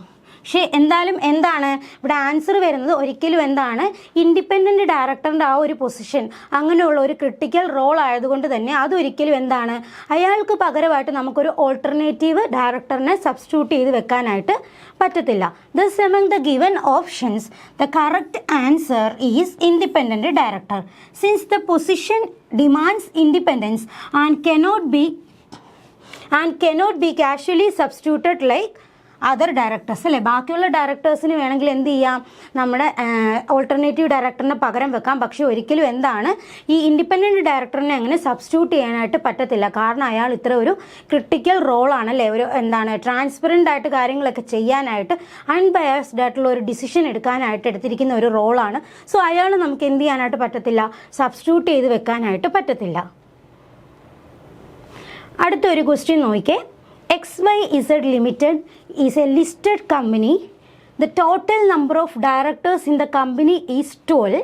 പക്ഷേ എന്തായാലും എന്താണ് ഇവിടെ answer വരുന്നത്, ഒരിക്കലും എന്താണ് independent ഡയറക്ടറിൻ്റെ ആ ഒരു പൊസിഷൻ അങ്ങനെയുള്ള ഒരു ക്രിട്ടിക്കൽ റോൾ ആയതുകൊണ്ട് തന്നെ അതൊരിക്കലും എന്താണ് അയാൾക്ക് പകരമായിട്ട് നമുക്കൊരു ഓൾട്ടർനേറ്റീവ് ഡയറക്ടറിനെ സബ്സ്റ്റിറ്റ്യൂട്ട് ചെയ്ത് വെക്കാനായിട്ട് പറ്റത്തില്ല. Thus among the given options the correct answer is independent director, since the position demands independence and cannot be casually substituted like other directors അല്ലേ, ബാക്കിയുള്ള ഡയറക്ടേഴ്സിന് വേണമെങ്കിൽ എന്ത് ചെയ്യാം, നമ്മുടെ ഓൾട്ടർനേറ്റീവ് ഡയറക്ടറിനെ പകരം വെക്കാം. പക്ഷെ ഒരിക്കലും എന്താണ് ഈ ഇൻഡിപെൻഡൻറ്റ് ഡയറക്ടറിനെ അങ്ങനെ സബ്സ്റ്റിറ്റ്യൂട്ട് ചെയ്യാനായിട്ട് പറ്റത്തില്ല. കാരണം അയാൾ ഇത്ര ഒരു ക്രിട്ടിക്കൽ റോളാണ് അല്ലേ, ഒരു എന്താണ് ട്രാൻസ്പെറൻ്റ് ആയിട്ട് കാര്യങ്ങളൊക്കെ ചെയ്യാനായിട്ട് അൺബയാസ്ഡ് ആയിട്ടുള്ള ഒരു ഡിസിഷൻ എടുക്കാനായിട്ട് എടുത്തിരിക്കുന്ന ഒരു റോളാണ്. സോ അയാൾ നമുക്ക് എന്ത് ചെയ്യാനായിട്ട് പറ്റത്തില്ല, സബ്സ്റ്റിറ്റ്യൂട്ട് ചെയ്ത് വെക്കാനായിട്ട് പറ്റത്തില്ല. അടുത്തൊരു ക്വസ്റ്റ്യൻ നോക്കിക്കേ. XYZ Limited is a listed company. The total number of directors in the company is 12.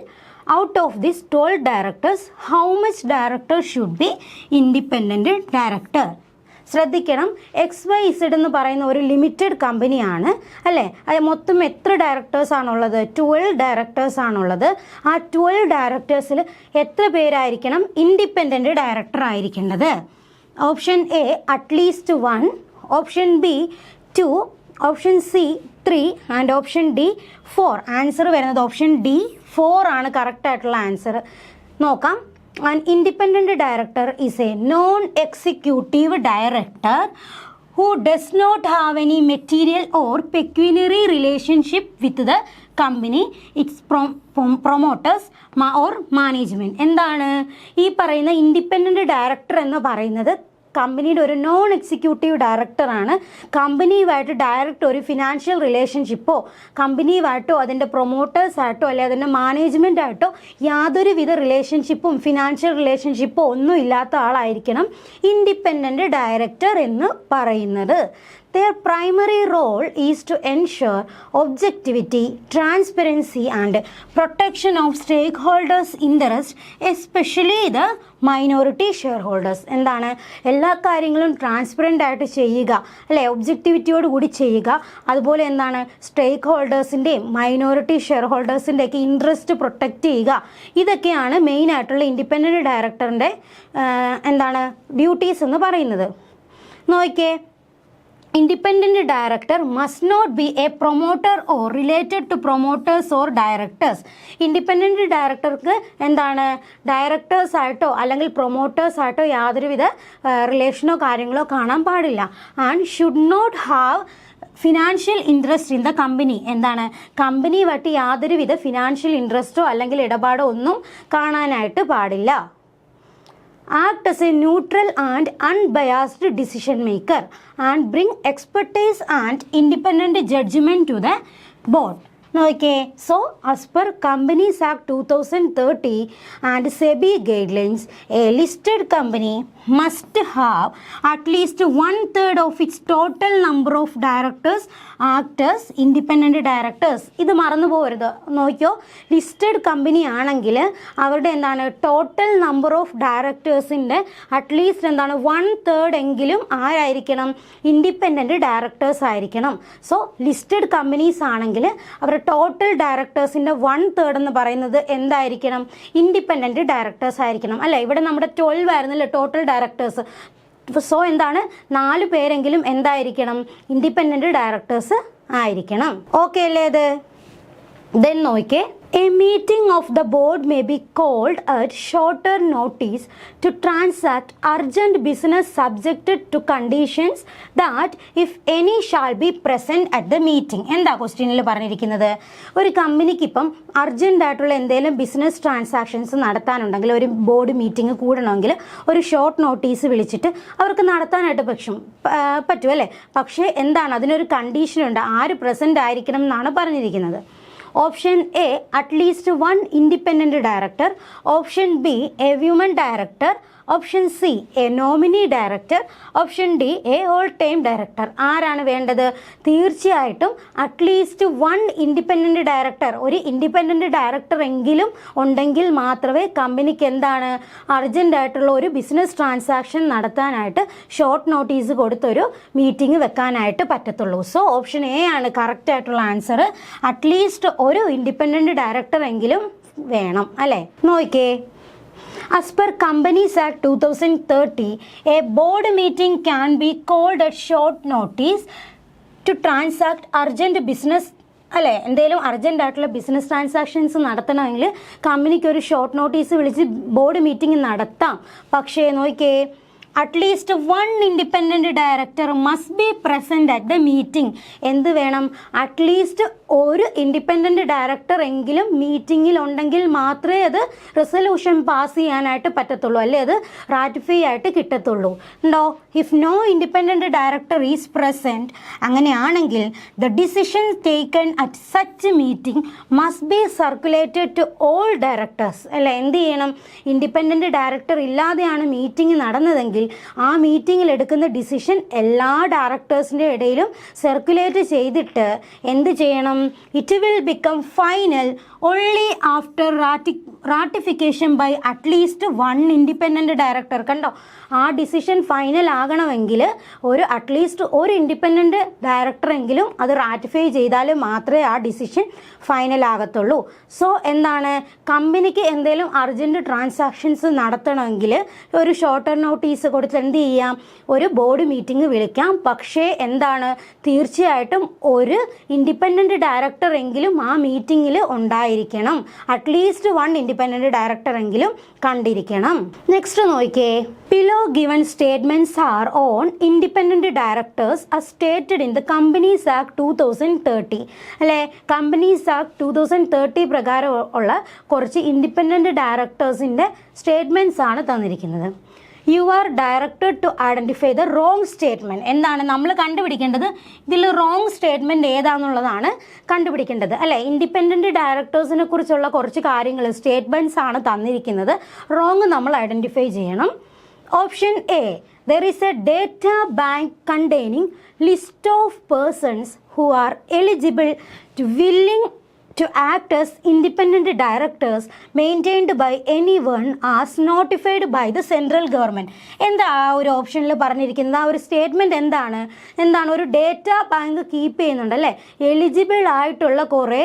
Out of these 12 directors, how much directors should be independent director? ശ്രദ്ധിക്കണം, XYZ എന്ന് പറയുന്ന ഒരു ലിമിറ്റഡ് കമ്പനിയാണ് അല്ലേ. അത് മൊത്തം എത്ര ഡയറക്ടേഴ്സ് ആണുള്ളത്? 12 ഡയറക്ടേഴ്സ് ആണുള്ളത്. ആ 12 ഡയറക്ടേഴ്സിൽ എത്ര പേരായിരിക്കണം ഇൻഡിപെൻഡൻറ്റ് ഡയറക്ടർ ആയിരിക്കേണ്ടത്? Option A at least 1, option B 2, option C 3 and option D 4. Answer വരുന്നത് ഓപ്ഷൻ ഡി 4 ആണ് കറക്റ്റ് ആയിട്ടുള്ള ആൻസർ. നോക്കാം. An independent director is a non-executive director who does not have any material or pecuniary relationship with the company, its promoters or management. എന്താണ് ഈ പറയുന്ന independent director എന്ന് പറയുന്നത്? കമ്പനിയുടെ ഒരു നോൺ എക്സിക്യൂട്ടീവ് ഡയറക്ടറാണ്. കമ്പനിയുമായിട്ട് ഡയറക്റ്റ് ഒരു ഫിനാൻഷ്യൽ റിലേഷൻഷിപ്പോ കമ്പനിയുമായിട്ടോ അതിൻ്റെ പ്രൊമോട്ടേഴ്സായിട്ടോ അല്ലെങ്കിൽ അതിൻ്റെ മാനേജ്മെൻറ്റായിട്ടോ യാതൊരുവിധ റിലേഷൻഷിപ്പും ഫിനാൻഷ്യൽ റിലേഷൻഷിപ്പോ ഒന്നും ഇല്ലാത്ത ആളായിരിക്കണം ഇൻഡിപെൻഡൻറ്റ് ഡയറക്ടർ എന്ന് പറയുന്നത്. Their primary role is to ensure objectivity, transparency and protection of stakeholders' interests, especially the minority share holders. എന്താണ് എല്ലാ കാര്യങ്ങളും ട്രാൻസ്പെറൻ്റ് ആയിട്ട് ചെയ്യുക അല്ലേ, ഒബ്ജക്റ്റിവിറ്റിയോട് കൂടി ചെയ്യുക. അതുപോലെ എന്താണ് സ്റ്റേക്ക് ഹോൾഡേഴ്സിൻ്റെയും മൈനോറിറ്റി ഷെയർ ഹോൾഡേഴ്സിൻ്റെയൊക്കെ ഇൻട്രസ്റ്റ് പ്രൊട്ടക്റ്റ് ചെയ്യുക. ഇതൊക്കെയാണ് മെയിനായിട്ടുള്ള ഇൻഡിപെൻഡൻറ്റ് ഡയറക്ടറിൻ്റെ എന്താണ് ഡ്യൂട്ടീസ് എന്ന് പറയുന്നത്. നോക്കിയേ, independent director must not be a promoter or related to promoters or directors. Independent ഡയറക്ടർക്ക് എന്താണ് ഡയറക്ടേഴ്സ് ആയിട്ടോ അല്ലെങ്കിൽ പ്രൊമോട്ടേഴ്സ് ആയിട്ടോ യാതൊരുവിധ റിലേഷനോ കാര്യങ്ങളോ കാണാൻ പാടില്ല. And should not have financial interest in the company. എന്താണ് കമ്പനിയുമായിട്ട് യാതൊരുവിധ ഫിനാൻഷ്യൽ ഇൻട്രസ്റ്റോ അല്ലെങ്കിൽ ഇടപാടോ ഒന്നും കാണാനായിട്ട് പാടില്ല. Act as a neutral and unbiased decision maker and bring expertise and independent judgment to the board. Okay, so as per Companies Act 2030 and SEBI guidelines, a listed company must have at least 1/3 of its total number of directors act as independent directors. ഇത് മറന്നു പോകരുത്. നോക്കിയോ, listed company ആണെങ്കിൽ അവരുടെ എന്താണ് total number of ഡയറക്ടേഴ്സിൻ്റെ at least എന്താണ് 1/3 എങ്കിലും ആരായിരിക്കണം independent directors ആയിരിക്കണം. സോ ലിസ്റ്റഡ് കമ്പനീസ് ആണെങ്കിൽ അവരുടെ ടോട്ടൽ ഡയറക്ടേഴ്സിൻ്റെ 1/3 എന്ന് പറയുന്നത് എന്തായിരിക്കണം ഇൻഡിപെൻഡൻറ്റ് ഡയറക്ടേഴ്സ് ആയിരിക്കണം അല്ലേ. ഇവിടെ നമ്മുടെ 12 ആയിരുന്നല്ലോ ടോട്ടൽ ഡയറക്ടേഴ്സ്. സോ എന്താണ് 4 പേരെങ്കിലും എന്തായിരിക്കണം ഇൻഡിപെൻഡൻറ്റ് ഡയറക്ടേഴ്സ് ആയിരിക്കണം. ഓക്കെ അല്ലേ ഇത്? ദെൻ നോക്കിയേ, a meeting of the board may be called at shorter notice to transact urgent business subjected to conditions that if any shall be present at the meeting. എന്താ ക്വസ്റ്റ്യനിൽ പറഞ്ഞിരിക്കുന്നത്? ഒരു കമ്പനിക്ക് ഇപ്പം അർജന്റ് ആയിട്ടുള്ള എന്തെങ്കിലും ബിസിനസ് ട്രാൻസാക്ഷൻസ് നടത്താനുണ്ടെങ്കിൽ ഒരു ബോർഡ് മീറ്റിംഗ് കൂടണമെങ്കിൽ ഒരു ഷോർട്ട് നോട്ടീസ് വിളിച്ചിട്ട് അവർക്ക് നടത്താനായിട്ട് പറ്റും അല്ലേ. പക്ഷേ എന്താണ് അതിനൊരു കണ്ടീഷനുണ്ട്, ആര് പ്രസന്റ് ആയിരിക്കണം എന്നാണ് പറഞ്ഞിരിക്കുന്നത്. Option A at least 1 independent director, option B A woman director, option C A nominee director, option D A all time director. ആരാണ് വേണ്ടത്? തീർച്ചയായിട്ടും അറ്റ്ലീസ്റ്റ് 1 ഇൻഡിപെൻഡൻറ്റ് ഡയറക്ടർ, ഒരു ഇൻഡിപെൻഡൻറ്റ് ഡയറക്ടർ എങ്കിലും ഉണ്ടെങ്കിൽ മാത്രമേ കമ്പനിക്ക് എന്താണ് അർജൻറ്റായിട്ടുള്ള ഒരു ബിസിനസ് ട്രാൻസാക്ഷൻ നടത്താനായിട്ട് ഷോർട്ട് നോട്ടീസ് കൊടുത്തൊരു മീറ്റിംഗ് വെക്കാനായിട്ട് പറ്റത്തുള്ളൂ. സോ ഓപ്ഷൻ എ ആണ് കറക്റ്റ് ആയിട്ടുള്ള ആൻസർ. അറ്റ്ലീസ്റ്റ് ഒരു ഇൻഡിപെൻഡൻറ്റ് ഡയറക്ടർ എങ്കിലും വേണം അല്ലേ. നോക്കിയേ, as per Companies Act 2030, a board meeting can be called at short notice to transact urgent business അല്ലേ. എന്തെങ്കിലും അർജന്റ് ആയിട്ടുള്ള ബിസിനസ് ട്രാൻസാക്ഷൻസ് നടത്തണമെങ്കിൽ കമ്പനിക്ക് ഒരു ഷോർട്ട് നോട്ടീസ് വിളിച്ച് ബോർഡ് മീറ്റിംഗ് നടത്താം. പക്ഷേ നോക്കിയേ, at least 1 independent director must be present at the meeting. എന്ത് വേണം? അറ്റ്ലീസ്റ്റ് ഒരു ഇൻഡിപെൻഡൻറ്റ് ഡയറക്ടർ എങ്കിലും മീറ്റിങ്ങിൽ ഉണ്ടെങ്കിൽ മാത്രമേ അത് റെസൊല്യൂഷൻ പാസ് ചെയ്യാനായിട്ട് പറ്റത്തുള്ളൂ, അല്ലേ അത് റാറ്റിഫൈ ആയിട്ട് കിട്ടത്തുള്ളൂ. ഉണ്ടോ? If no independent director is present, അങ്ങനെയാണെങ്കിൽ the decision taken at such meeting must be circulated to all directors. അല്ലേ, എന്ത് ചെയ്യണം? ഇൻഡിപെൻഡൻറ്റ് ഡയറക്ടർ ഇല്ലാതെയാണ് മീറ്റിംഗ് നടന്നതെങ്കിൽ ആ മീറ്റിങ്ങിൽ എടുക്കുന്ന ഡിസിഷൻ എല്ലാ ഡയറക്ടേഴ്സിൻ്റെ ഇടയിലും സർക്കുലേറ്റ് ചെയ്തിട്ട് എന്ത് ചെയ്യണം? It will become final only after ratification by at least 1 independent director. കണ്ടോ? ആ ഡിസിഷൻ ഫൈനൽ ആകണമെങ്കിൽ അറ്റ്ലീസ്റ്റ് ഒരു ഇൻഡിപെൻഡൻറ്റ് ഡയറക്ടറെങ്കിലും അത് റാറ്റിഫൈ ചെയ്താൽ മാത്രമേ ആ ഡിസിഷൻ ഫൈനൽ ആകത്തുള്ളൂ. സോ എന്താണ്? കമ്പനിക്ക് എന്തെങ്കിലും അർജൻറ്റ് ട്രാൻസാക്ഷൻസ് നടത്തണമെങ്കിൽ ഒരു ഷോർട്ടർ നോട്ടീസ് കൊടുത്ത് എന്ത് ചെയ്യാം? ഒരു ബോർഡ് മീറ്റിംഗ് വിളിക്കാം. പക്ഷേ എന്താണ്? തീർച്ചയായിട്ടും ഒരു ഇൻഡിപെൻഡൻറ്റ് ഡയറക്ടർ എങ്കിലും ആ മീറ്റിങ്ങിൽ ഉണ്ടായിരിക്കണം. അറ്റ്ലീസ്റ്റ് 1 ഇൻഡിപെൻഡൻറ്റ് ഡയറക്ടർ എങ്കിലും കണ്ടിരിക്കണം. നെക്സ്റ്റ് നോക്കിയേ. Below given statements are on independent directors as stated in the Companies Act 2030. അല്ലേ, കമ്പനീസ് ആക്ട് 2030 പ്രകാരം ഉള്ള കുറച്ച് ഇൻഡിപെൻഡൻറ്റ് ഡയറക്ടേഴ്സിൻ്റെ സ്റ്റേറ്റ്മെൻറ്റ്സ് ആണ് തന്നിരിക്കുന്നത്. You are directed to identify the wrong statement. എന്താണ് നമ്മൾ കണ്ടുപിടിക്കേണ്ടത്? ഇതിൽ റോങ് സ്റ്റേറ്റ്മെൻറ്റ് ഏതാണെന്നുള്ളതാണ് കണ്ടുപിടിക്കേണ്ടത്, അല്ലേ. ഇൻഡിപെൻഡൻറ്റ് ഡയറക്ടേഴ്സിനെ കുറിച്ചുള്ള കുറച്ച് കാര്യങ്ങൾ സ്റ്റേറ്റ്മെൻറ്റ്സ് ആണ് തന്നിരിക്കുന്നത്. റോങ് നമ്മൾ ഐഡൻറ്റിഫൈ ചെയ്യണം. Option A, there is a data bank containing list of persons who are eligible to willing to act as independent directors maintained by anyone as notified by the central government. എന്താ ആ ഒരു ഓപ്ഷനിൽ പറഞ്ഞിരിക്കുന്നത്? ആ ഒരു statement എന്താണ്? ഒരു data bank keep ചെയ്യുന്നുണ്ട്, അല്ലേ. എലിജിബിൾ ആയിട്ടുള്ള കുറേ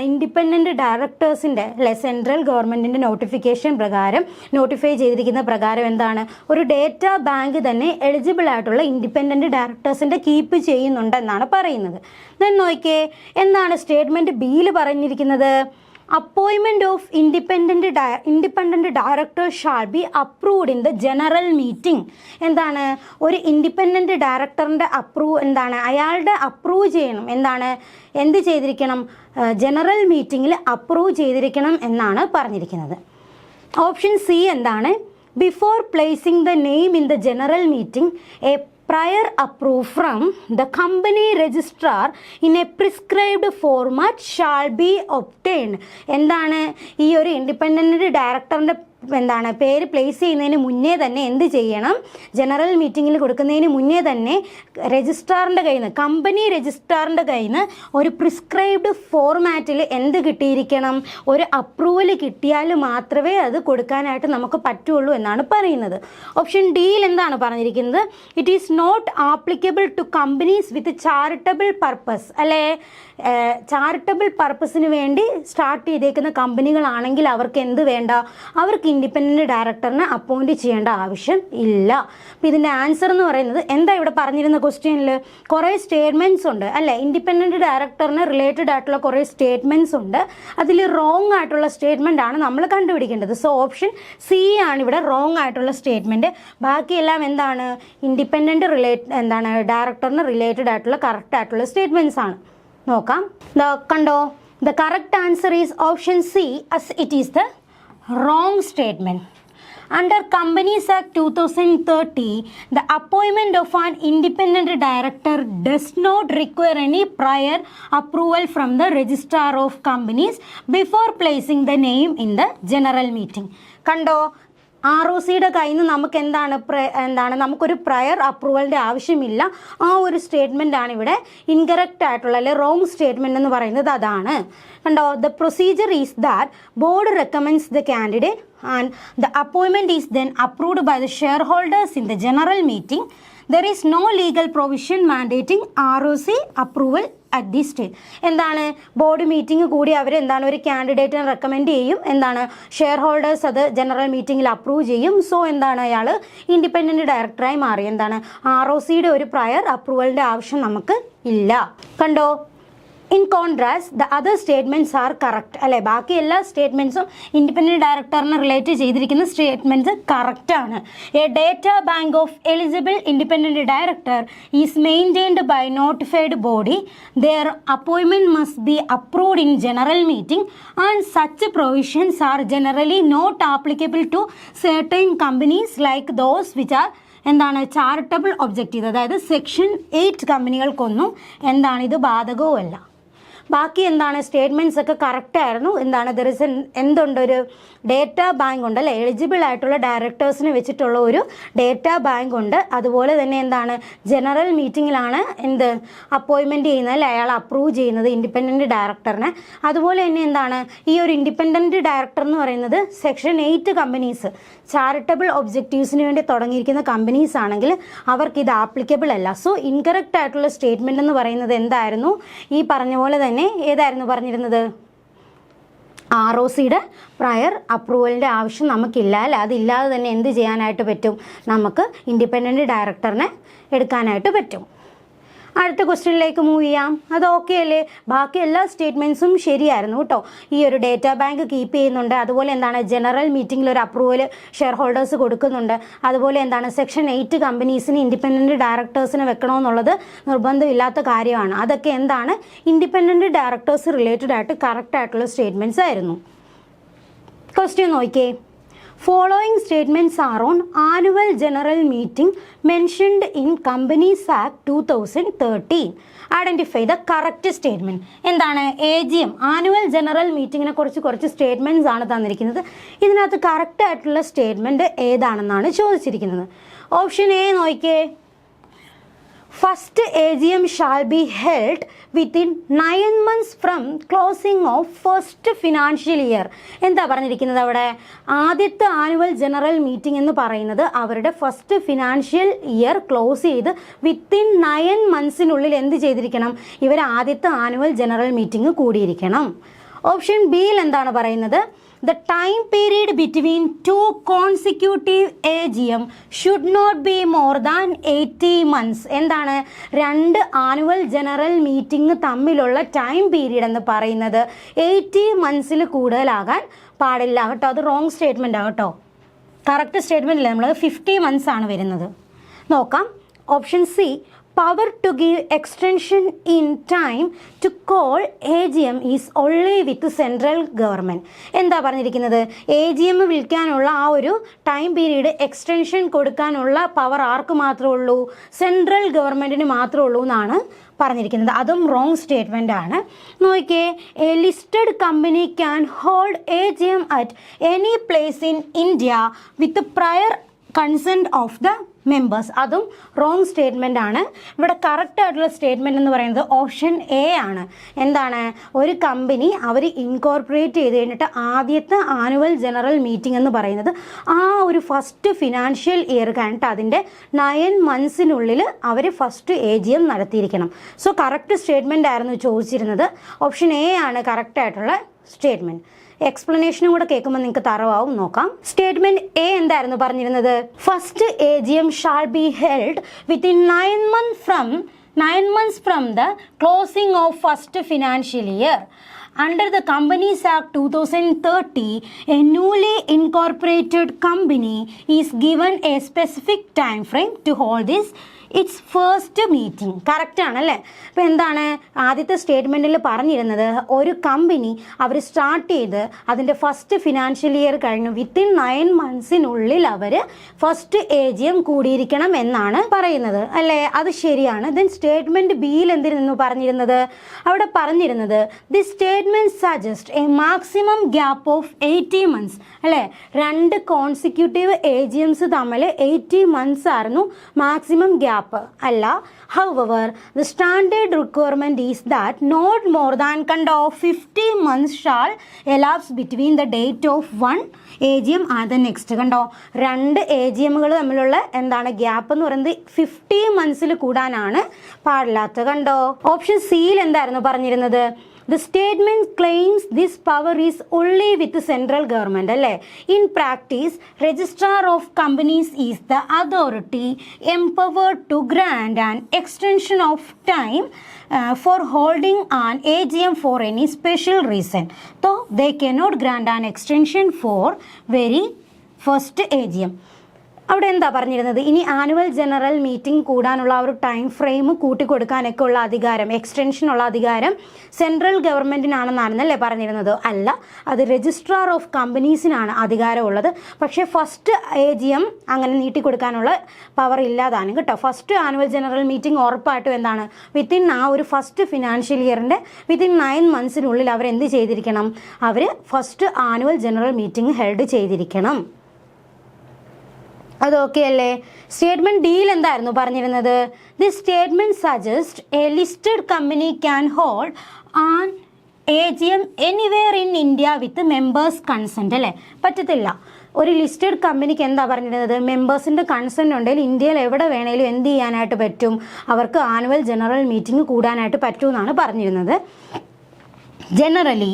ഇൻഡിപെൻഡൻറ്റ് ഡയറക്ടേഴ്സിൻ്റെ, അല്ലെ, സെൻട്രൽ ഗവൺമെൻറ്റിൻ്റെ നോട്ടിഫിക്കേഷൻ പ്രകാരം നോട്ടിഫൈ ചെയ്തിരിക്കുന്ന പ്രകാരം ഒരു ഡേറ്റ ബാങ്ക് തന്നെ എലിജിബിൾ ആയിട്ടുള്ള ഇൻഡിപെൻഡൻറ്റ് ഡയറക്ടേഴ്സിൻ്റെ കീപ്പ് ചെയ്യുന്നുണ്ടെന്നാണ് പറയുന്നത്. ദെൻ നോക്കിയേ, എന്താണ് സ്റ്റേറ്റ്മെൻറ്റ് ബിയിൽ പറഞ്ഞിരിക്കുന്നത്? Appointment of independent director shall be approved in the general meeting. ഒരു ഇൻഡിപെൻഡൻറ്റ് ഡയറക്ടറിൻ്റെ അയാളുടെ അപ്രൂവ് ചെയ്യണം. എന്ത് ചെയ്തിരിക്കണം? ജനറൽ മീറ്റിങ്ങിൽ അപ്രൂവ് ചെയ്തിരിക്കണം എന്നാണ് പറഞ്ഞിരിക്കുന്നത്. Option C before placing the name in the general meeting A prior approval from the company registrar in a prescribed format shall be obtained. ഈ ഒരു ഇൻഡിപെൻഡൻറ്റ് ഡയറക്ടറിൻ്റെ പേര് പ്ലേസ് ചെയ്യുന്നതിന് മുന്നേ തന്നെ എന്ത് ചെയ്യണം? ജനറൽ മീറ്റിങ്ങിൽ കൊടുക്കുന്നതിന് മുന്നേ തന്നെ രജിസ്ട്രാറിൻ്റെ കയ്യിൽ നിന്ന്, കമ്പനി രജിസ്ട്രാറിൻ്റെ കയ്യിൽ നിന്ന് ഒരു പ്രിസ്ക്രൈബ്ഡ് ഫോർമാറ്റിൽ എന്ത് കിട്ടിയിരിക്കണം? ഒരു അപ്രൂവൽ കിട്ടിയാൽ മാത്രമേ അത് കൊടുക്കാനായിട്ട് നമുക്ക് പറ്റുള്ളൂ എന്നാണ് പറയുന്നത്. ഓപ്ഷൻ ഡിയിൽ പറഞ്ഞിരിക്കുന്നത്? It is not applicable to companies with charitable purpose. അല്ലേ, ചാരിറ്റബിൾ പർപ്പസിന് വേണ്ടി സ്റ്റാർട്ട് ചെയ്തേക്കുന്ന കമ്പനികളാണെങ്കിൽ അവർക്ക് എന്ത് വേണ്ട? അവർക്ക് ഇൻഡിപെൻഡൻറ്റ് ഡയറക്ടറിനെ അപ്പോയിൻറ്റ് ചെയ്യേണ്ട ആവശ്യം ഇല്ല. അപ്പോൾ ഇതിൻ്റെ ആൻസർ എന്ന് പറയുന്നത് ഇവിടെ പറഞ്ഞിരുന്ന ക്വസ്റ്റ്യനിൽ കുറേ സ്റ്റേറ്റ്മെൻറ്റ്സ് ഉണ്ട്, അല്ലേ. ഇൻഡിപെൻഡൻറ്റ് ഡയറക്ടറിന് റിലേറ്റഡ് ആയിട്ടുള്ള കുറേ സ്റ്റേറ്റ്മെൻറ്റ്സ് ഉണ്ട്. അതിൽ റോങ് ആയിട്ടുള്ള സ്റ്റേറ്റ്മെൻ്റ് ആണ് നമ്മൾ കണ്ടുപിടിക്കേണ്ടത്. സോ ഓപ്ഷൻ സി ആണ് ഇവിടെ റോങ് ആയിട്ടുള്ള സ്റ്റേറ്റ്മെൻറ്റ്. ബാക്കിയെല്ലാം ഇൻഡിപെൻഡൻറ്റ് ഡയറക്ടറിന് റിലേറ്റഡ് ആയിട്ടുള്ള കറക്റ്റ് ആയിട്ടുള്ള സ്റ്റേറ്റ്മെൻറ്റ്സ് ആണ്. നോക്കാം. കണ്ടോ? The correct answer is option C, as it is the wrong statement. Under Companies Act 2030, the appointment of an independent director does not require any prior approval from the registrar of companies before placing the name in the general meeting. കണ്ടോ? ROCയുടെ കയ്യിൽ നിന്ന് നമുക്ക് നമുക്കൊരു prayer അപ്രൂവലിൻ്റെ ആവശ്യമില്ല. ആ ഒരു statement ആണ് ഇവിടെ ഇൻകറക്റ്റ് ആയിട്ടുള്ള, അല്ലെ റോങ് സ്റ്റേറ്റ്മെൻറ്റ് എന്ന് പറയുന്നത് അതാണ്. കണ്ടോ? The procedure is that board recommends the candidate and the appointment is then approved by the shareholders in the general meeting. There is no legal provision mandating ROC approval at this stage. Board meeting കൂടി അവർ ഒരു കാൻഡിഡേറ്റിനെ recommend ചെയ്യും. Share holders അത് general മീറ്റിംഗിൽ approve ചെയ്യും. So അയാൾ independent ഡയറക്ടറായി മാറി. ROCയുടെ ഒരു പ്രയർ അപ്രൂവലിൻ്റെ ആവശ്യം നമുക്ക് ഇല്ല. കണ്ടോ? In contrast the other statements are correct അല്ലേ, ബാക്കി എല്ലാ സ്റ്റേറ്റ്മെൻറ്റ്സും ഇൻഡിപെൻഡൻറ്റ് ഡയറക്ടറിനെ റിലേറ്റ് ചെയ്തിരിക്കുന്ന സ്റ്റേറ്റ്മെൻറ്റ്സ് കറക്റ്റാണ്. A data bank of eligible independent director is maintained by notified body. Their appointment must be approved in general meeting and such provisions are generally not applicable to certain companies like those which are എന്താണ് charitable objective. അതായത് section 8 കമ്പനികൾക്കൊന്നും എന്താണ് ഇത് ബാധകവുമല്ല. ബാക്കി എന്താണ് statements ഒക്കെ correct ആയിരുന്നു. എന്താണ് ദർ ഇസ് എന്തുണ്ട്, ഒരു ഡേറ്റ ബാങ്ക് ഉണ്ട് അല്ലേ, എലിജിബിൾ ആയിട്ടുള്ള ഡയറക്ടേഴ്സിനെ വെച്ചിട്ടുള്ള ഒരു ഡേറ്റ ബാങ്ക് ഉണ്ട്. അതുപോലെ തന്നെ എന്താണ് ജനറൽ മീറ്റിങ്ങിലാണ് എന്ത് അപ്പോയിൻമെൻറ്റ് ചെയ്യുന്നത് അല്ലെ, അയാൾ അപ്രൂവ് ചെയ്യുന്നത് ഇൻഡിപെൻഡൻറ്റ് ഡയറക്ടറിനെ. അതുപോലെ തന്നെ എന്താണ് ഈ ഒരു ഇൻഡിപെൻഡൻറ്റ് ഡയറക്ടർ എന്ന് പറയുന്നത് സെക്ഷൻ 8 കമ്പനീസ് ചാരിറ്റബിൾ ഒബ്ജക്റ്റീവ്സിന് വേണ്ടി തുടങ്ങിയിരിക്കുന്ന കമ്പനീസ് ആണെങ്കിൽ അവർക്ക് ഇത് ആപ്ലിക്കബിൾ അല്ല. സോ ഇൻകറക്റ്റ് ആയിട്ടുള്ള സ്റ്റേറ്റ്മെൻറ്റ് എന്ന് പറയുന്നത് എന്തായിരുന്നു, ഈ പറഞ്ഞ പോലെ തന്നെ ഏതായിരുന്നു പറഞ്ഞിരുന്നത്, ROCയുടെ പ്രയർ അപ്രൂവലിൻ്റെ ആവശ്യം നമുക്കില്ല അല്ലേ. അതില്ലാതെ തന്നെ എന്ത് ചെയ്യാനായിട്ട് പറ്റും, നമുക്ക് ഇൻഡിപെൻഡൻറ്റ് ഡയറക്ടറിനെ എടുക്കാനായിട്ട് പറ്റും. അടുത്ത ക്വസ്റ്റ്യനിലേക്ക് മൂവ് ചെയ്യാം. അത് ഓക്കെ അല്ലേ, ബാക്കി എല്ലാ സ്റ്റേറ്റ്മെൻറ്റ്സും ശരിയായിരുന്നു കേട്ടോ. ഈ ഒരു ഡേറ്റ ബാങ്ക് കീപ്പ് ചെയ്യുന്നുണ്ട്, അതുപോലെ എന്താണ് ജനറൽ മീറ്റിംഗിൽ ഒരു അപ്രൂവൽ ഷെയർ ഹോൾഡേഴ്സ് കൊടുക്കുന്നുണ്ട്, അതുപോലെ എന്താണ് സെക്ഷൻ 8 കമ്പനീസിന് ഇൻഡിപെൻഡൻറ്റ് ഡയറക്ടേഴ്സിനെ വെക്കണമെന്നുള്ളത് നിർബന്ധമില്ലാത്ത കാര്യമാണ്. അതൊക്കെ എന്താണ് ഇൻഡിപെൻഡൻറ്റ് ഡയറക്ടേഴ്സ് റിലേറ്റഡ് ആയിട്ട് കറക്റ്റ് ആയിട്ടുള്ള സ്റ്റേറ്റ്മെൻറ്റ്സ് ആയിരുന്നു. ക്വസ്റ്റ്യൻ നോക്കിയേ. Following statements are on annual general meeting mentioned in Companies Act 2013. Identify the correct statement. എന്താണ് AGM ആനുവൽ ജനറൽ മീറ്റിങ്ങിനെ കുറിച്ച് കുറച്ച് സ്റ്റേറ്റ്മെൻറ്റ്സ് ആണ് തന്നിരിക്കുന്നത്. ഇതിനകത്ത് കറക്റ്റ് ആയിട്ടുള്ള സ്റ്റേറ്റ്മെൻറ്റ് ഏതാണെന്നാണ് ചോദിച്ചിരിക്കുന്നത്. ഓപ്ഷൻ എ നോക്കിയേ. First AGM shall be held within 9 months from closing of first financial year. എന്താ പറഞ്ഞിരിക്കുന്നത് അവിടെ, ആദ്യത്തെ ആനുവൽ ജനറൽ മീറ്റിംഗ് എന്ന് പറയുന്നത് അവരുടെ ഫസ്റ്റ് ഫിനാൻഷ്യൽ ഇയർ ക്ലോസ് ചെയ്ത് വിത്തിൻ 9 മന്ത്സിനുള്ളിൽ എന്ത് ചെയ്തിരിക്കണം, ഇവർ ആദ്യത്തെ ആനുവൽ ജനറൽ മീറ്റിംഗ് കൂടിയിരിക്കണം. ഓപ്ഷൻ ബിയിൽ എന്താണ് പറയുന്നത്, the time period between 2 consecutive AGM should not be more than 80 months. എന്താണ് 2 ആനുവൽ ജനറൽ മീറ്റിംഗ് തമ്മിലുള്ള ടൈം പീരീഡ് എന്ന് പറയുന്നത് 80 മന്ത്സിൽ കൂടുതലാകാൻ പാടില്ല കേട്ടോ. അത് റോങ് സ്റ്റേറ്റ്മെൻ്റ് ആണ് കേട്ടോ. കറക്റ്റ് സ്റ്റേറ്റ്മെൻ്റ് ഇല്ല, നമ്മൾ 50 മന്ത്സ് ആണ് വരുന്നത്. നോക്കാം. Option C, power to give extension in time to call AGM is only with central government. എന്താ പറഞ്ഞിരിക്കുന്നത്, AGM വിളിക്കാനുള്ള ആ ഒരു ടൈം പീരീഡ് എക്സ്റ്റൻഷൻ കൊടുക്കാനുള്ള പവർ ആർക്ക് മാത്രമേ ഉള്ളൂ, സെൻട്രൽ ഗവൺമെൻറ്റിന് മാത്രമേ ഉള്ളൂ എന്നാണ് പറഞ്ഞിരിക്കുന്നത്. അതും റോങ് സ്റ്റേറ്റ്മെൻ്റ് ആണ്. നോക്കിയേ, a listed company can hold AGM at any place in India with prior consent of the members. അതും റോങ് സ്റ്റേറ്റ്മെൻ്റ് ആണ്. ഇവിടെ കറക്റ്റ് ആയിട്ടുള്ള സ്റ്റേറ്റ്മെൻറ്റ് എന്ന് പറയുന്നത് ഓപ്ഷൻ എ ആണ്. എന്താണ്, ഒരു കമ്പനി അവർ ഇൻകോർപ്പറേറ്റ് ചെയ്ത് കഴിഞ്ഞിട്ട് ആദ്യത്തെ ആനുവൽ ജനറൽ മീറ്റിംഗ് എന്ന് പറയുന്നത് ആ ഒരു ഫസ്റ്റ് ഫിനാൻഷ്യൽ ഇയർ കഴിഞ്ഞിട്ട് അതിൻ്റെ 9 മന്ത്സിനുള്ളിൽ അവർ ഫസ്റ്റ് AGM നടത്തിയിരിക്കണം. സോ കറക്റ്റ് സ്റ്റേറ്റ്മെൻ്റ് ആയിരുന്നു ചോദിച്ചിരുന്നത്. ഓപ്ഷൻ എ ആണ് കറക്റ്റ് ആയിട്ടുള്ള സ്റ്റേറ്റ്മെൻറ്റ്. എക്സ്പ്ലനേഷനും കൂടെ കേൾക്കുമ്പോൾ നിങ്ങൾക്ക് തറവാവും. നോക്കാം. സ്റ്റേറ്റ്മെന്റ് എ എന്തായിരുന്നു പറഞ്ഞിരുന്നത്, first AGM shall be held within 9 months from the closing of first financial year. Under the Companies Act 2030, a newly incorporated company is given a specific time frame to hold this it's first meeting. Correct ആണല്ലേ. അപ്പോൾ എന്താണ് ആദ്യത്തെ സ്റ്റേറ്റ്മെൻറ്റിൽ പറഞ്ഞിരുന്നത്, ഒരു company അവർ start ചെയ്ത് അതിൻ്റെ first financial year കഴിഞ്ഞു within 9 മന്ത്സിനുള്ളിൽ അവർ ഫസ്റ്റ് AGM കൂടിയിരിക്കണം എന്നാണ് പറയുന്നത് അല്ലേ. അത് ശരിയാണ്. ദെൻ സ്റ്റേറ്റ്മെൻറ്റ് ബിയിൽ എന്തിരുന്നു പറഞ്ഞിരുന്നത്, അവിടെ പറഞ്ഞിരുന്നത് the statement suggest A maximum gap of 80 months അല്ലേ. 2 കോൺസിക്യൂട്ടീവ് AGMs തമ്മിൽ 80 മന്ത്സ് ആയിരുന്നു മാക്സിമം ഗ്യാപ്പ് അല്ല. However, the standard requirement is that not more than 50 months shall elapse between the date of one AGM and the next. കണ്ടോ, 2 AGMകൾ തമ്മിലുള്ള എന്താണ് gap എന്ന് പറയുന്നത് 50 മന്ത്സിൽ കൂടാനാണ് പാടില്ലാത്തത്. കണ്ടോ. ഓപ്ഷൻ സിയിൽ എന്തായിരുന്നു പറഞ്ഞിരുന്നത്, The statement claims this power is only with the central government. In practice, registrar of companies is the authority empowered to grant an extension of time for holding an AGM for any special reason. So they cannot grant an extension for very first AGM. അവിടെ എന്താ പറഞ്ഞിരുന്നത്, ഇനി annual general meeting കൂടാനുള്ള ആ ഒരു time frame കൂട്ടിക്കൊടുക്കാനൊക്കെ ഉള്ള അധികാരം, എക്സ്റ്റൻഷനുള്ള അധികാരം സെൻട്രൽ ഗവൺമെൻറ്റിനാണെന്നാണെന്നല്ലേ പറഞ്ഞിരുന്നത്? അല്ല, അത് രജിസ്ട്രാർ ഓഫ് കമ്പനീസിനാണ് അധികാരമുള്ളത്. പക്ഷേ ഫസ്റ്റ് AGM അങ്ങനെ നീട്ടിക്കൊടുക്കാനുള്ള പവർ ഇല്ലാതാണ് കേട്ടോ. ഫസ്റ്റ് ആനുവൽ ജനറൽ മീറ്റിംഗ് ഉറപ്പായിട്ടും എന്താണ്, വിത്തിൻ ആ ഒരു ഫസ്റ്റ് ഫിനാൻഷ്യൽ ഇയറിൻ്റെ വിത്തിൻ 9 monthsനുള്ളിൽ അവരെന്ത് ചെയ്തിരിക്കണം, അവർ first annual general meeting held ചെയ്തിരിക്കണം. അത് ഓക്കെ അല്ലേ? സ്റ്റേറ്റ്മെന്റ് ഡിയിൽ എന്തായിരുന്നു പറഞ്ഞിരുന്നത്? This statement suggest a listed company can hold an AGM anywhere in India with members consent അല്ലേ? പറ്റത്തില്ല. ഒരു ലിസ്റ്റഡ് കമ്പനിക്ക് എന്താ പറഞ്ഞിരുന്നത്, മെമ്പേഴ്സിൻ്റെ കൺസെൻറ്റ് ഉണ്ടെങ്കിൽ ഇന്ത്യയിൽ എവിടെ വേണേലും എന്ത് ചെയ്യാനായിട്ട് പറ്റും, അവർക്ക് ആനുവൽ ജനറൽ മീറ്റിംഗ് കൂടാനായിട്ട് പറ്റുമെന്നാണ് പറഞ്ഞിരുന്നത്. Generally,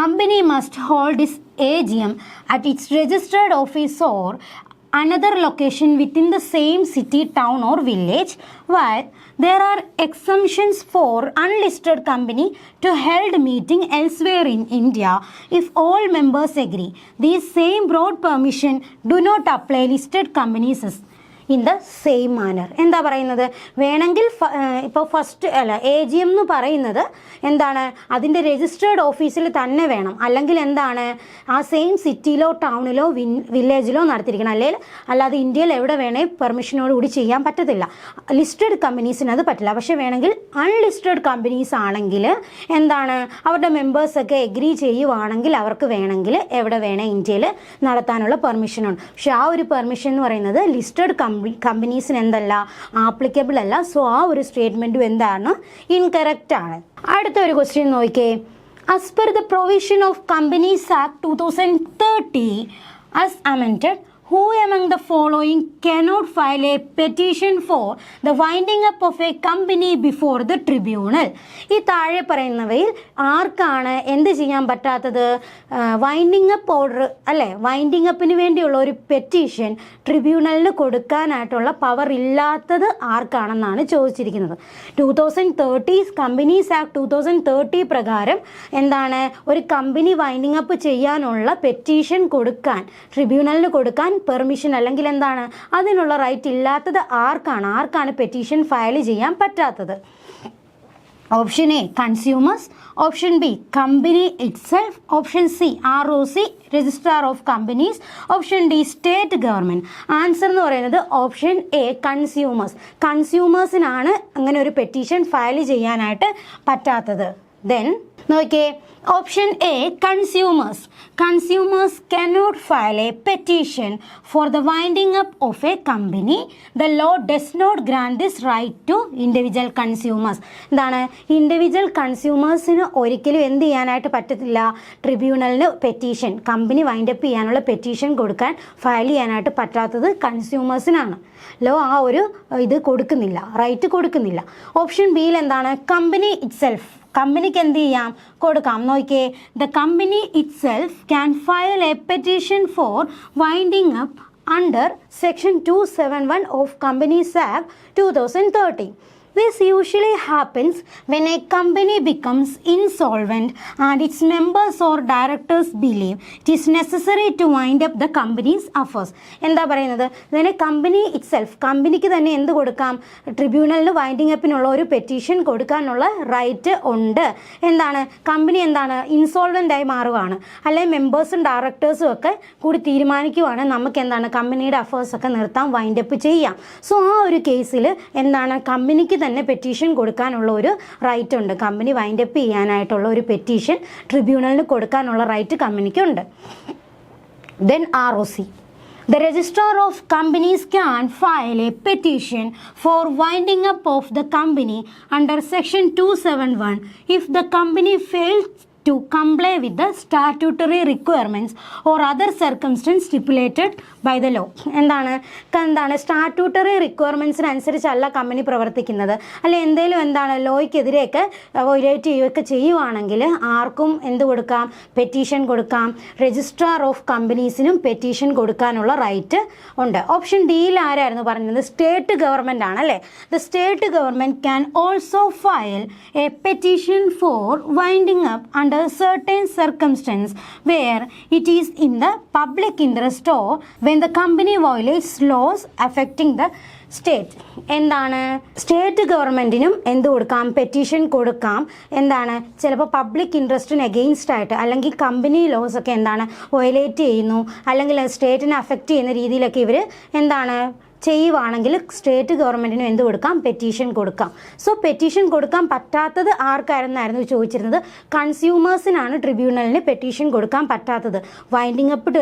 company must hold its AGM at its registered office or another location within the same city, town or village, while there are exemptions for unlisted company to hold meeting elsewhere in India if all members agree. These same broad permission do not apply listed companies in the same manor. എന്താ പറയുന്നത്, വേണമെങ്കിൽ ഇപ്പോൾ first അല്ല AGM എന്ന് പറയുന്നത് എന്താണ്, അതിൻ്റെ registered ഓഫീസിൽ തന്നെ വേണം, അല്ലെങ്കിൽ എന്താണ് ആ സെയിം സിറ്റിയിലോ ടൗണിലോ വില്ലേജിലോ നടത്തിയിരിക്കണം, അല്ലാതെ ഇന്ത്യയിൽ എവിടെ വേണേൽ പെർമിഷനോട് കൂടി ചെയ്യാൻ പറ്റത്തില്ല. ലിസ്റ്റഡ് കമ്പനീസിന് അത് പറ്റില്ല. പക്ഷേ വേണമെങ്കിൽ അൺലിസ്റ്റഡ് കമ്പനീസ് ആണെങ്കിൽ എന്താണ്, അവരുടെ മെമ്പേഴ്സൊക്കെ എഗ്രി ചെയ്യുവാണെങ്കിൽ അവർക്ക് വേണമെങ്കിൽ എവിടെ വേണേൽ ഇന്ത്യയിൽ നടത്താനുള്ള പെർമിഷനുണ്ട്. പക്ഷേ ആ ഒരു പെർമിഷൻ എന്ന് പറയുന്നത് ലിസ്റ്റഡ് കമ്പനീസിന് എന്തല്ല, ആപ്ലിക്കബിൾ അല്ല. സോ ആ ഒരു സ്റ്റേറ്റ്മെൻറ്റും എന്താണ്, ഇൻകറക്റ്റ് ആണ്. അടുത്ത ഒരു ക്വസ്റ്റ്യൻ നോക്കിയേ. As per the provision of companies act 2030 as amended, who among the following cannot file a petition for the winding up of a company before the tribunal? ഈ താഴെ പറയുന്നവയിൽ ആർക്കാണ് എന്ത് ചെയ്യാൻ പറ്റാത്തത്? വൈൻഡിങ് അപ്പ് ഓർഡർ അല്ലേ, winding അപ്പിന് വേണ്ടിയുള്ള ഒരു പെറ്റീഷൻ ട്രിബ്യൂണലിന് കൊടുക്കാനായിട്ടുള്ള പവർ ഇല്ലാത്തത് ആർക്കാണെന്നാണ് ചോദിച്ചിരിക്കുന്നത്. 2030 കമ്പനീസ് ആക്ട് 2030 പ്രകാരം എന്താണ്, ഒരു കമ്പനി വൈൻഡിങ് അപ്പ് ചെയ്യാനുള്ള പെറ്റീഷൻ കൊടുക്കാൻ, ട്രിബ്യൂണലിന് കൊടുക്കാൻ പെർമിഷൻ അല്ലെങ്കിൽ എന്താണ് അതിനുള്ള റൈറ്റ് ഇല്ലാത്തത് ആർക്കാണ് പെറ്റീഷൻ ഫയൽ ചെയ്യാൻ പറ്റാത്തത്? Option A consumers, option B company itself, option C ROC registrar of companies, option D state government. Answer എന്ന് പറയുന്നത് ഓപ്ഷൻ എ കൺസ്യൂമേഴ്സ്. കൺസ്യൂമേഴ്സിനാണ് അങ്ങനെ ഒരു പെറ്റീഷൻ ഫയൽ ചെയ്യാനായിട്ട് പറ്റാത്തത്. ദെൻ നോക്കിയേ, option A consumers. Consumers cannot file a petition for the winding up of a company. The law does not grant this right to individual consumers. എന്താണ്, individual കൺസ്യൂമേഴ്സിന് ഒരിക്കലും എന്ത് ചെയ്യാനായിട്ട് പറ്റത്തില്ല, ട്രിബ്യൂണലിന് പെറ്റീഷൻ, കമ്പനി വൈൻഡപ്പ് ചെയ്യാനുള്ള petition കൊടുക്കാൻ file ചെയ്യാനായിട്ട് പറ്റാത്തത് കൺസ്യൂമേഴ്സിനാണ്. Law ആ ഒരു ഇത് കൊടുക്കുന്നില്ല, റൈറ്റ് കൊടുക്കുന്നില്ല. ഓപ്ഷൻ ബിയിൽ എന്താണ്, കമ്പനി ഇറ്റ്സെൽഫ്, കമ്പനിക്ക് എന്ത് ചെയ്യാം, കൊടുക്കാം. നോക്കിയേ, the company itself can file a petition for winding up under section 271 of companies act 2030. This usually happens when a company becomes insolvent and its members or directors believe it is necessary to wind up the company's affairs. എന്താ പറയുന്നത്, ഇതിനെ company itself, കമ്പനിക്ക് തന്നെ എന്ത് കൊടുക്കാം, ട്രിബ്യൂണലിന് winding അപ്പിനുള്ള ഒരു petition കൊടുക്കാനുള്ള right ഉണ്ട്. എന്താണ്, കമ്പനി എന്താണ് ഇൻസോൾവൻ്റ് ആയി മാറുകയാണ്, അല്ലെങ്കിൽ മെമ്പേഴ്സും ഡയറക്ടേഴ്സും ഒക്കെ കൂടി തീരുമാനിക്കുവാണ് നമുക്ക് എന്താണ് കമ്പനിയുടെ അഫേഴ്സ് ഒക്കെ നിർത്താൻ, വൈൻഡപ്പ് ചെയ്യാം. സോ ആ ഒരു കേസിൽ എന്താണ്, കമ്പനിക്ക് തന്നെ പെറ്റീഷൻ കൊടുക്കാനുള്ള ഒരു റൈറ്റ് ഉണ്ട്. കമ്പനി വൈൻഡപ്പ് ചെയ്യാനായിട്ടുള്ള ഒരു പെറ്റീഷൻ ട്രിബ്യൂണലിന് കൊടുക്കാനുള്ള റൈറ്റ് കമ്പനിക്കുണ്ട്. Then ROC. The registrar of companies can file a petition for winding up of the company under section 271 if the company fails to comply with the statutory requirements or other circumstances stipulated by the law. എന്താണ് statutory റിക്വയർമെൻറ്റ്സിന് അനുസരിച്ചല്ല company പ്രവർത്തിക്കുന്നത്, അല്ലെ എന്തെങ്കിലും ലോയ്ക്കെതിരെയൊക്കെ വൊലേറ്റ് ചെയ്യുകയൊക്കെ ചെയ്യുവാണെങ്കിൽ ആർക്കും എന്ത് കൊടുക്കാം, petition കൊടുക്കാം. രജിസ്ട്രാർ ഓഫ് കമ്പനീസിനും പെറ്റീഷൻ കൊടുക്കാനുള്ള റൈറ്റ് ഉണ്ട്. ഓപ്ഷൻ ഡിയിൽ ആരായിരുന്നു പറഞ്ഞത്? സ്റ്റേറ്റ് ഗവൺമെൻറ് ആണ് അല്ലേ. The state government can also file a petition for winding up under certain circumstances where it is in the public interest or when the company violates laws affecting the state. State ഗവൺമെൻറ്റിനും എന്ത് കൊടുക്കാം, petition കൊടുക്കാം. ചിലപ്പോൾ public ഇൻട്രസ്റ്റിന് against ആയിട്ട് അല്ലെങ്കിൽ company loss ഒക്കെ violate ചെയ്യുന്നു, അല്ലെങ്കിൽ സ്റ്റേറ്റിനെ അഫക്റ്റ് ചെയ്യുന്ന രീതിയിലൊക്കെ ഇവർ ചെയ്യുവാണെങ്കിൽ സ്റ്റേറ്റ് ഗവൺമെൻറ്റിനും എന്ത് കൊടുക്കാം, പെറ്റീഷൻ കൊടുക്കാം. സോ പെറ്റീഷൻ കൊടുക്കാൻ പറ്റാത്തത് ആർക്കായിരുന്നായിരുന്നു ചോദിച്ചിരുന്നത്? കൺസ്യൂമേഴ്സിനാണ് ട്രിബ്യൂണലിന് പെറ്റീഷൻ കൊടുക്കാൻ പറ്റാത്തത്. വൈൻഡിങ് അപ്പ്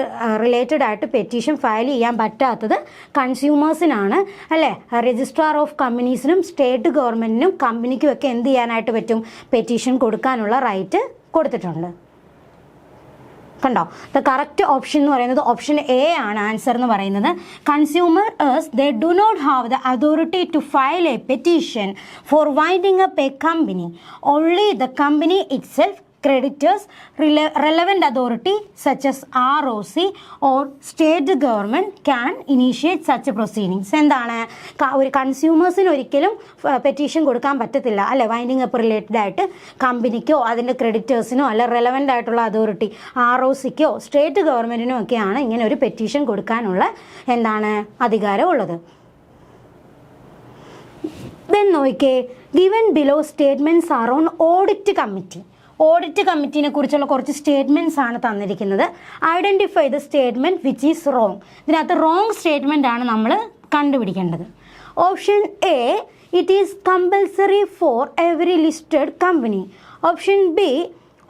റിലേറ്റഡ് ആയിട്ട് പെറ്റീഷൻ ഫയൽ ചെയ്യാൻ പറ്റാത്തത് കൺസ്യൂമേഴ്സിനാണ് അല്ലേ. രജിസ്ട്രാർ ഓഫ് കമ്പനീസിനും സ്റ്റേറ്റ് ഗവൺമെൻറ്റിനും കമ്പനിക്കും ഒക്കെ എന്ത് ചെയ്യാനായിട്ട് പറ്റും, പെറ്റീഷൻ കൊടുക്കാനുള്ള റൈറ്റ് കൊടുത്തിട്ടുണ്ട്. കണ്ടോ, ദ കറക്റ്റ് ഓപ്ഷൻ എന്ന് പറയുന്നത് ഓപ്ഷൻ എ ആണ് ആൻസർ എന്ന് പറയുന്നത്. Consumers they do not have the authority to file a petition for winding up a company. Only the company itself, creditors, relevant authority such as ROC or state government can initiate such proceedings. ഒരു കൺസ്യൂമേഴ്സിന് ഒരിക്കലും petition കൊടുക്കാൻ പറ്റത്തില്ല അല്ലെ, winding up related ആയിട്ട് കമ്പനിക്കോ അതിൻ്റെ ക്രെഡിറ്റേഴ്സിനോ അല്ല relevant ആയിട്ടുള്ള authority ROCക്കോ state ഗവൺമെൻറ്റിനോ ഒക്കെയാണ് ഇങ്ങനെ ഒരു പെറ്റീഷൻ കൊടുക്കാനുള്ള അധികാരം ഉള്ളത്. ദെൻ നോക്കിക്കേ, given below statements are on audit committee. Audit കമ്മിറ്റിനെ കുറിച്ചുള്ള കുറച്ച് സ്റ്റേറ്റ്മെൻറ്റ്സ് ആണ് തന്നിരിക്കുന്നത്. Identify the statement which is wrong. ഇതിനകത്ത് റോങ് സ്റ്റേറ്റ്മെൻ്റ് ആണ് നമ്മൾ കണ്ടുപിടിക്കേണ്ടത്. Option A, it is compulsory for every listed company. Option B,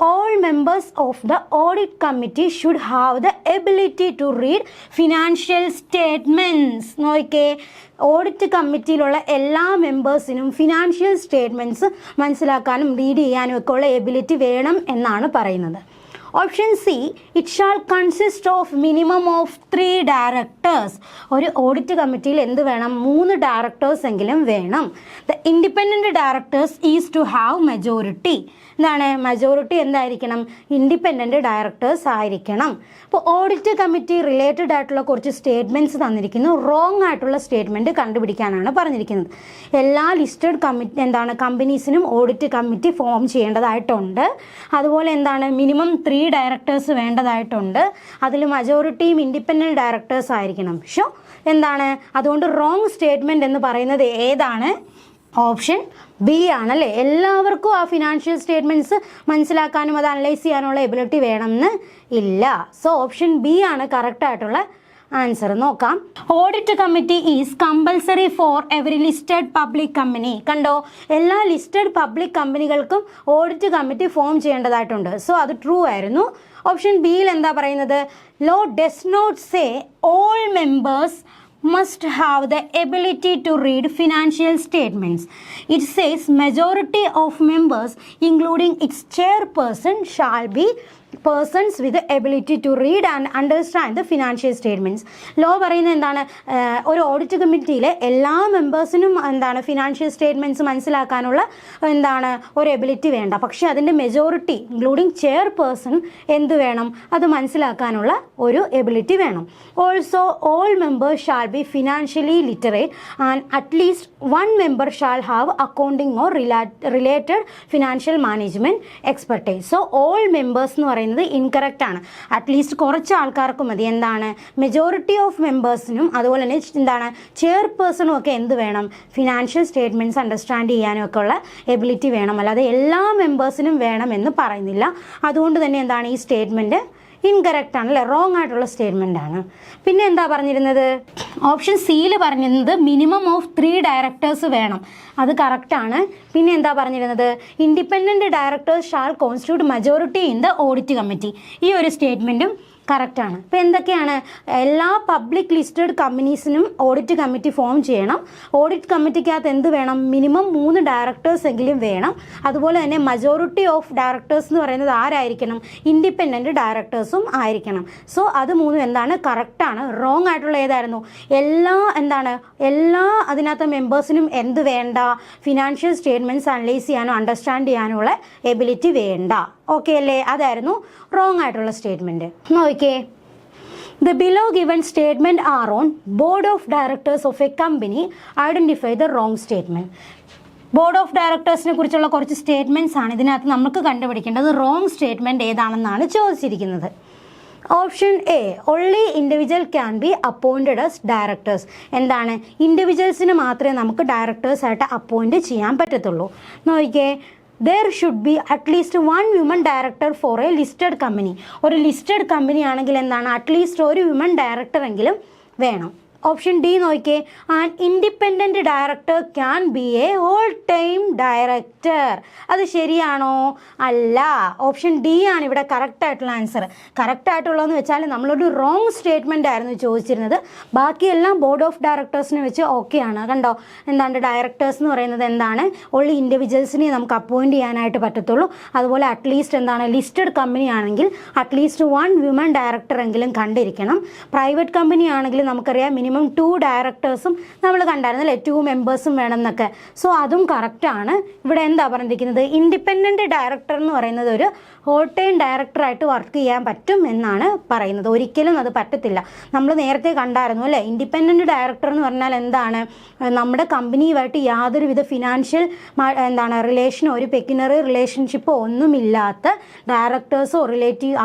all members of the audit committee should have the ability to read financial statements. നോക്കിക്കേ, audit കമ്മിറ്റിയിലുള്ള എല്ലാ മെമ്പേഴ്സിനും financial statements മനസ്സിലാക്കാനും read ചെയ്യാനും ഒക്കെ ഉള്ള എബിലിറ്റി വേണം എന്നാണ് പറയുന്നത്. Option C, it shall consist of minimum of 3 directors. ഒരു ഓഡിറ്റ് കമ്മിറ്റിയിൽ എന്ത് വേണം, 3 ഡയറക്ടേഴ്സ് എങ്കിലും വേണം. The independent directors is to have majority. Majority എന്തായിരിക്കണം, ഇൻഡിപെൻഡൻറ്റ് ഡയറക്ടേഴ്സ് ആയിരിക്കണം. അപ്പോൾ ഓഡിറ്റ് കമ്മിറ്റി റിലേറ്റഡ് ആയിട്ടുള്ള കുറച്ച് സ്റ്റേറ്റ്മെൻറ്റ്സ് തന്നിരിക്കുന്നു. റോങ് ആയിട്ടുള്ള സ്റ്റേറ്റ്മെൻറ്റ് കണ്ടുപിടിക്കാനാണ് പറഞ്ഞിരിക്കുന്നത്. എല്ലാ ലിസ്റ്റഡ് കമ്പനീസിനും ഓഡിറ്റ് കമ്മിറ്റി ഫോം ചെയ്യേണ്ടതായിട്ടുണ്ട്. അതുപോലെ മിനിമം 3 ഡയറക്ടേഴ്സ് വേണ്ടതായിട്ടുണ്ട്. അതിൽ മജോറിറ്റിയും ഇൻഡിപെൻഡൻറ്റ് ഡയറക്ടേഴ്സ് ആയിരിക്കണം. അതുകൊണ്ട് റോങ് സ്റ്റേറ്റ്മെൻറ്റ് എന്ന് പറയുന്നത് ഏതാണ്? ഓപ്ഷൻ ബി ആണല്ലേ. എല്ലാവർക്കും ആ ഫിനാൻഷ്യൽ സ്റ്റേറ്റ്മെൻറ്റ്സ് മനസ്സിലാക്കാനും അത് അനലൈസ് ചെയ്യാനുള്ള എബിലിറ്റി വേണമെന്ന് ഇല്ല. സോ ഓപ്ഷൻ ബി ആണ് കറക്റ്റ് ആയിട്ടുള്ള ആൻസർ. നോക്കാം, audit committee is compulsory for every listed public company. കണ്ടോ, എല്ലാ ലിസ്റ്റഡ് പബ്ലിക് കമ്പനികൾക്കും ഓഡിറ്റ് കമ്മിറ്റി ഫോം ചെയ്യേണ്ടതായിട്ടുണ്ട്. സോ അത് ട്രൂ ആയിരുന്നു. ഓപ്ഷൻ ബിയിൽ എന്താ പറയുന്നത്? Law does not say all members must have the ability to read financial statements. It says majority of members including its chairperson shall be persons with the ability to read and understand the financial statements. Law പറയുന്നത് എന്താണ്? ഒരു audit കമ്മിറ്റിയിലെ എല്ലാ മെമ്പേഴ്സിനും financial statements മനസ്സിലാക്കാനുള്ള ഒരു ability വേണ്ട. പക്ഷേ അതിൻ്റെ മെജോറിറ്റി ഇൻക്ലൂഡിങ് ചെയർപേഴ്സൺ എന്ത് വേണം? അത് മനസ്സിലാക്കാനുള്ള ഒരു എബിലിറ്റി വേണം. Also all members shall be financially literate and at least 1 member shall have accounting or related financial management expertise. So all members എന്ന് പറയുന്നത് ഇൻകറക്റ്റ് ആണ്. അറ്റ്ലീസ്റ്റ് കുറച്ച് ആൾക്കാർക്ക് മതി. മെജോറിറ്റി ഓഫ് മെമ്പേഴ്സിനും അതുപോലെ തന്നെ ചെയർപേഴ്സണും ഒക്കെ എന്ത് വേണം? ഫിനാൻഷ്യൽ സ്റ്റേറ്റ്മെൻറ്റ്സ് അണ്ടർസ്റ്റാൻഡ് ചെയ്യാനും ഒക്കെ ഉള്ള എബിലിറ്റി വേണം. അല്ലാതെ എല്ലാ മെമ്പേഴ്സിനും വേണമെന്ന് പറയുന്നില്ല. അതുകൊണ്ട് തന്നെ ഈ സ്റ്റേറ്റ്മെൻറ്റ് ഇൻകറക്റ്റ് ആണ് അല്ലേ, റോങ് ആയിട്ടുള്ള സ്റ്റേറ്റ്മെൻ്റ് ആണ്. പിന്നെ എന്താ പറഞ്ഞിരുന്നത്? ഓപ്ഷൻ സിയിൽ പറഞ്ഞിരുന്നത് മിനിമം ഓഫ് 3 ഡയറക്ടേഴ്സ് വേണം. അത് കറക്റ്റാണ്. പിന്നെ എന്താ പറഞ്ഞിരുന്നത്? Independent directors shall constitute majority in the audit committee. ഈ ഒരു സ്റ്റേറ്റ്മെൻറ്റും കറക്റ്റാണ്. ഇപ്പം എന്തൊക്കെയാണ്, എല്ലാ പബ്ലിക് ലിസ്റ്റഡ് കമ്പനീസിനും ഓഡിറ്റ് കമ്മിറ്റി ഫോം ചെയ്യണം. ഓഡിറ്റ് കമ്മിറ്റിക്കകത്ത് എന്ത് വേണം, മിനിമം 3 ഡയറക്ടേഴ്സ് എങ്കിലും വേണം. അതുപോലെ തന്നെ മജോറിറ്റി ഓഫ് ഡയറക്ടേഴ്സ് എന്ന് പറയുന്നത് ആരായിരിക്കണം, ഇൻഡിപെൻഡൻറ്റ് ഡയറക്ടേഴ്സും ആയിരിക്കണം. സോ അത് 3 എന്താണ്, കറക്റ്റാണ്. റോങ് ആയിട്ടുള്ള ഏതായിരുന്നു, എല്ലാ അതിനകത്ത് മെമ്പേഴ്സിനും എന്ത് വേണ്ട, ഫിനാൻഷ്യൽ സ്റ്റേറ്റ്മെൻറ്റ്സ് അനലൈസ് ചെയ്യാനോ അണ്ടർസ്റ്റാൻഡ് ചെയ്യാനുള്ള എബിലിറ്റി വേണ്ട. ഓക്കെ അല്ലേ, അതായിരുന്നു റോങ് ആയിട്ടുള്ള സ്റ്റേറ്റ്മെൻറ്റ്. നോക്കിയേ, The below given statement are on board of directors of a company. Identify the wrong statement. Board of ഡയറക്ടേഴ്സിനെ കുറിച്ചുള്ള കുറച്ച് സ്റ്റേറ്റ്മെൻറ്റ്സ് ആണ് ഇതിനകത്ത് നമുക്ക് കണ്ടുപിടിക്കേണ്ടത്. റോങ് സ്റ്റേറ്റ്മെൻറ്റ് ഏതാണെന്നാണ് ചോദിച്ചിരിക്കുന്നത്. Option A, only individual can be appointed as directors. എന്താണ്, ഇൻഡിവിജ്വൽസിന് മാത്രമേ നമുക്ക് ഡയറക്ടേഴ്സായിട്ട് അപ്പോയിൻറ്റ് ചെയ്യാൻ പറ്റത്തുള്ളൂ. നോക്കിയേ, there should be at least one women director for a listed company. ഒരു ലിസ്റ്റഡ് കമ്പനി ആണെങ്കിൽ എന്താണ്, അറ്റ്ലീസ്റ്റ് ഒരു വിമൻ ഡയറക്ടർ എങ്കിലും വേണം. ഓപ്ഷൻ ഡി നോക്കിയേ, an independent director can be a whole time director. അത് ശരിയാണോ? അല്ല. ഓപ്ഷൻ ഡി ആണ് ഇവിടെ കറക്റ്റ് ആയിട്ടുള്ള ആൻസർ. കറക്റ്റ് ആയിട്ടുള്ളതെന്ന് വെച്ചാൽ നമ്മളൊരു റോങ് സ്റ്റേറ്റ്മെൻ്റ് ആയിരുന്നു ചോദിച്ചിരുന്നത്. ബാക്കിയെല്ലാം ബോർഡ് ഓഫ് ഡയറക്ടേഴ്സിനെ വെച്ച് ഓക്കെ ആണ്. കണ്ടോ, എന്താണ് ഡയറക്ടേഴ്സ് എന്ന് പറയുന്നത്, എന്താണ് ഓൺലി ഇൻഡിവിജ്വൽസിനെ നമുക്ക് അപ്പോയിൻറ്റ് ചെയ്യാനായിട്ട് പറ്റത്തുള്ളൂ. അതുപോലെ അറ്റ്ലീസ്റ്റ് എന്താണ്, ലിസ്റ്റഡ് കമ്പനി ആണെങ്കിൽ അറ്റ്ലീസ്റ്റ് 1 വിമൻ ഡയറക്ടർ എങ്കിലും കണ്ടിരിക്കണം. പ്രൈവറ്റ് കമ്പനി ആണെങ്കിൽ നമുക്കറിയാം മിനിമം 2 ഡയറക്ടേഴ്സും നമ്മൾ കണ്ടായിരുന്നല്ലേ, 2 മെമ്പേഴ്സും വേണമെന്നൊക്കെ. സോ അതും കറക്റ്റാണ്. ഇവിടെ എന്താ പറഞ്ഞിരിക്കുന്നത്, ഇൻഡിപെൻഡൻറ്റ് ഡയറക്ടർ എന്ന് പറയുന്നത് ഒരു ഹോൾ ടൈം ഡയറക്ടറായിട്ട് വർക്ക് ചെയ്യാൻ പറ്റും എന്നാണ് പറയുന്നത്. ഒരിക്കലും അത് പറ്റത്തില്ല. നമ്മൾ നേരത്തെ കണ്ടായിരുന്നു അല്ലേ, ഇൻഡിപെൻഡൻറ്റ് ഡയറക്ടർ എന്ന് പറഞ്ഞാൽ എന്താണ്, നമ്മുടെ കമ്പനിയുമായിട്ട് യാതൊരുവിധ ഫിനാൻഷ്യൽ റിലേഷനോ ഒരു പെക്യുനറി റിലേഷൻഷിപ്പോ ഒന്നുമില്ലാത്ത ഡയറക്ടേഴ്സോ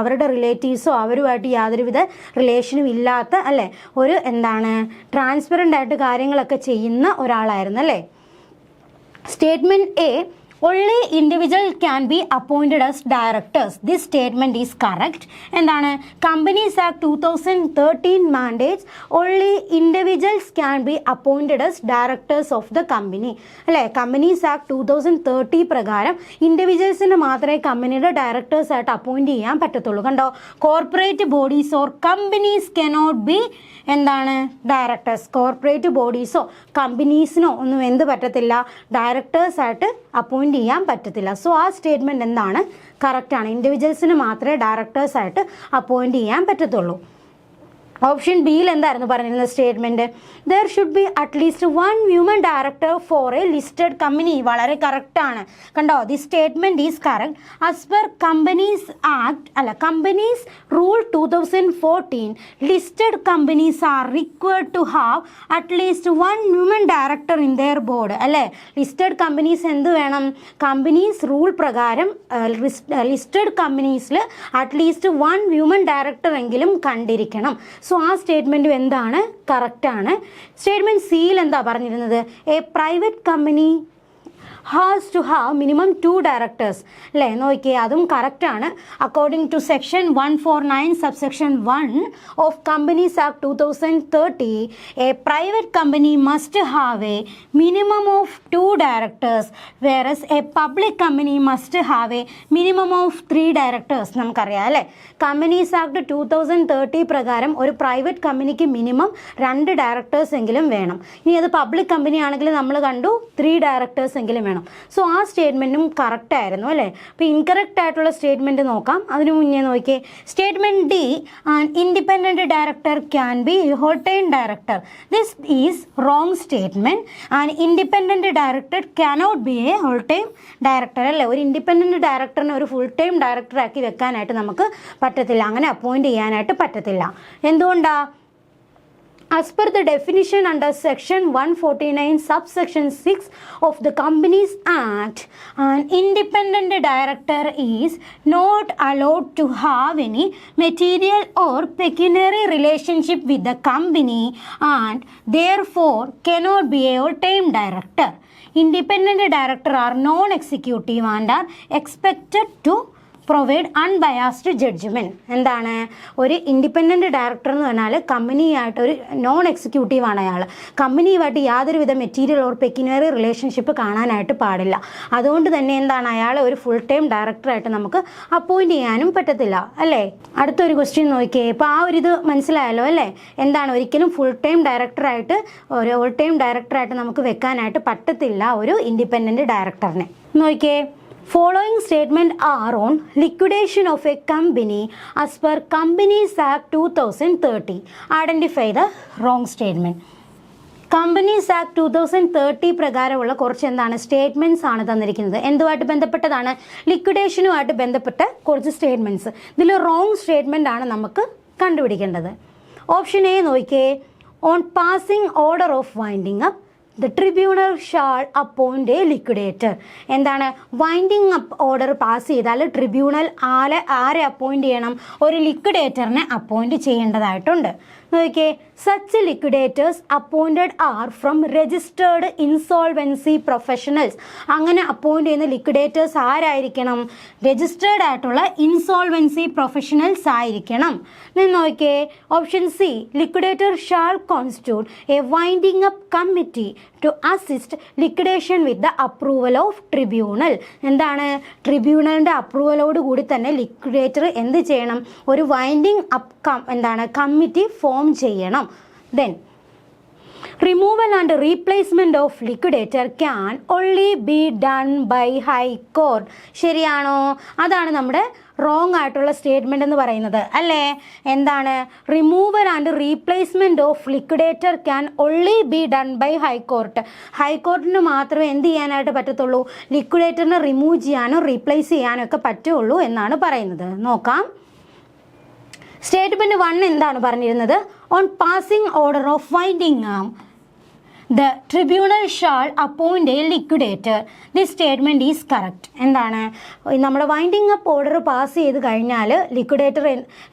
അവരുടെ റിലേറ്റീവ്സോ അവരുമായിട്ട് യാതൊരുവിധ റിലേഷനും ഇല്ലാത്ത അല്ലേ, ഒരു ട്രാൻസ്പെറൻ്റ് ആയിട്ട് കാര്യങ്ങളൊക്കെ ചെയ്യുന്ന ഒരാളായിരുന്നു അല്ലേ. Statement A, only individual can be appointed as directors. This statement is correct. എന്താണ്, Companies Act 2013 mandates only individuals can be appointed as directors of the company. അല്ലേ, Companies Act 2030 പ്രകാരം ഇൻഡിവിജ്വൽസിന് മാത്രമേ കമ്പനിയുടെ ഡയറക്ടേഴ്സ് ആയിട്ട് അപ്പോയിൻറ്റ് ചെയ്യാൻ പറ്റത്തുള്ളൂ. കണ്ടോ, corporate bodies or companies cannot be directors. Corporate ബോഡീസോ കമ്പനീസിനോ ഒന്നും എന്ത് പറ്റത്തില്ല, ഡയറക്ടേഴ്സായിട്ട് അപ്പോയിൻറ്റ് ചെയ്യാൻ പറ്റത്തില്ല. സോ ആ സ്റ്റേറ്റ്മെൻറ്റ് എന്താണ്, കറക്റ്റാണ്. ഇൻഡിവിജ്വൽസിന് മാത്രമേ ഡയറക്ടേഴ്സായിട്ട് അപ്പോയിൻറ്റ് ചെയ്യാൻ പറ്റത്തുള്ളൂ. ഓപ്ഷൻ ബിയിൽ എന്തായിരുന്നു പറഞ്ഞിരുന്ന statement, there should be at least 1 woman director for a listed company. വളരെ കറക്റ്റാണ്. കണ്ടോ, the statement is correct. As per companies rule 2014 listed companies are required to have at least 1 woman director in their board. അല്ലേ, listed companies എന്ത് വേണം, companies rule പ്രകാരം listed കമ്പനീസിൽ at least 1 woman director എങ്കിലും കണ്ടിരിക്കണം. സോ ആ സ്റ്റേറ്റ്മെൻറ്റും എന്താണ്, കറക്റ്റാണ്. സ്റ്റേറ്റ്മെൻറ്റ് സിയിൽ എന്താ പറഞ്ഞിരുന്നത്, a private company has to have minimum 2 directors. അല്ലേ, നോക്കിയേ, അതും കറക്റ്റാണ്. According to section 149 subsection 1 of companies act 2030 a private company must have a minimum of 2 directors whereas a public company must have a minimum of 3 directors. നമുക്കറിയാം അല്ലേ, companies act 2030 പ്രകാരം ഒരു private കമ്പനിക്ക് minimum 2 directors എങ്കിലും വേണം. ഇനി അത് public company ആണെങ്കിൽ നമ്മൾ കണ്ടു 3 ഡയറക്ടേഴ്സ് എങ്കിലും വേണം. സോ ആ സ്റ്റേറ്റ്മെൻറ്റും കറക്റ്റ് ആയിരുന്നു അല്ലേ. അപ്പോൾ ഇൻകറക്റ്റ് ആയിട്ടുള്ള സ്റ്റേറ്റ്മെൻറ്റ് നോക്കാം. അതിനു മുന്നേ നോക്കിയേ, statement D, an independent director can be whole time director. This is wrong statement. An independent director cannot be a whole time director. അല്ലേ, ഒരു ഇൻഡിപെൻഡൻറ്റ് ഡയറക്ടറിനെ ഒരു ഫുൾ ടൈം ഡയറക്ടറാക്കി വെക്കാനായിട്ട് നമുക്ക് പറ്റത്തില്ല, അങ്ങനെ അപ്പോയിൻറ്റ് ചെയ്യാനായിട്ട് പറ്റത്തില്ല. എന്തുകൊണ്ടാണ്? As per the definition under section 149 subsection 6 of the Companies Act, an independent director is not allowed to have any material or pecuniary relationship with the company and therefore cannot be a whole-time director. Independent director are non-executive and are expected to provide unbiased judgment. എന്താണ് ഒരു independent director എന്ന് പറഞ്ഞാൽ കമ്പനിയായിട്ട് ഒരു non എക്സിക്യൂട്ടീവാണ് അയാൾ. കമ്പനിയുമായിട്ട് യാതൊരുവിധ material or പെക്യുനറി relationship കാണാനായിട്ട് പാടില്ല. അതുകൊണ്ട് തന്നെ എന്താണ് അയാളെ ഒരു ഫുൾ ടൈം ഡയറക്ടറായിട്ട് നമുക്ക് അപ്പോയിൻറ്റ് ചെയ്യാനും പറ്റത്തില്ല അല്ലേ. അടുത്തൊരു ക്വസ്റ്റ്യൻ നോക്കിയേ. ഇപ്പോൾ ആ ഒരു ഇത് മനസ്സിലായല്ലോ അല്ലേ. എന്താണ് ഒരിക്കലും ഫുൾ ടൈം ഡയറക്ടറായിട്ട് നമുക്ക് വെക്കാനായിട്ട് പറ്റത്തില്ല ഒരു ഇൻഡിപെൻഡൻറ്റ് ഡയറക്ടറിനെ. നോക്കിയേ, following statement are on liquidation of a company as per Companies Act 2030. Identify the wrong statement. Companies act 2030 പ്രകാരമുള്ള കുറച്ച് എന്താണ് സ്റ്റേറ്റ്മെൻറ്റ്സ് ആണ് തന്നിരിക്കുന്നത്. എന്തുമായിട്ട് ബന്ധപ്പെട്ടതാണ്? ലിക്വിഡേഷനുമായിട്ട് ബന്ധപ്പെട്ട കുറച്ച് സ്റ്റേറ്റ്മെൻറ്റ്സ്. ഇതിൽ റോങ് സ്റ്റേറ്റ്മെൻ്റ് ആണ് നമുക്ക് കണ്ടുപിടിക്കേണ്ടത്. ഓപ്ഷൻ എ നോക്കിയേ. On passing order of winding up the tribunal shall appoint a liquidator. എന്താണ് വൈൻഡിങ് അപ്പ് ഓർഡർ പാസ് ചെയ്താൽ ട്രിബ്യൂണൽ ആരെ അപ്പോയിൻ്റ് ചെയ്യണം? ഒരു ലിക്വിഡേറ്ററിനെ അപ്പോയിൻ്റ് ചെയ്യേണ്ടതായിട്ടുണ്ട്. നോക്കിയേ, such liquidators appointed are from registered insolvency professionals. അങ്ങനെ അപ്പോയിൻ്റ് ചെയ്യുന്ന ലിക്വിഡേറ്റേഴ്സ് ആരായിരിക്കണം? രജിസ്റ്റേർഡ് ആയിട്ടുള്ള ഇൻസോൾവൻസി പ്രൊഫഷണൽസ് ആയിരിക്കണം. നോക്കിയേ, option C liquidator shall constitute a winding up committee to assist liquidation with the approval of tribunal. എന്താണ് ട്രിബ്യൂണലിൻ്റെ അപ്രൂവലോട് കൂടി തന്നെ ലിക്വിഡേറ്റർ എന്ത് ചെയ്യണം? ഒരു വൈൻഡിങ് അപ്പ് കമ്മിറ്റി ഫോം ചെയ്യണം. Then removal and replacement of liquidator can only be done by High Court. ശരിയാണോ? അതാണ് നമ്മുടെ റോങ് ആയിട്ടുള്ള സ്റ്റേറ്റ്മെൻ്റ് എന്ന് പറയുന്നത് അല്ലേ. എന്താണ് removal and replacement of liquidator can only be done by high court. ഹൈക്കോർട്ടിന് മാത്രമേ എന്ത് ചെയ്യാനായിട്ട് പറ്റത്തുള്ളൂ? ലിക്വിഡേറ്ററിനെ റിമൂവ് ചെയ്യാനോ റീപ്ലേസ് ചെയ്യാനോ ഒക്കെ പറ്റുള്ളൂ എന്നാണ് പറയുന്നത്. നോക്കാം. സ്റ്റേറ്റ്മെൻറ്റ് 1 എന്താണ് പറഞ്ഞിരുന്നത്? On passing order of winding the tribunal shall appoint a liquidator. This statement is correct. എന്താണ് നമ്മുടെ വൈൻഡിങ് അപ്പ് ഓർഡർ പാസ് ചെയ്ത് കഴിഞ്ഞാൽ ലിക്വിഡേറ്റർ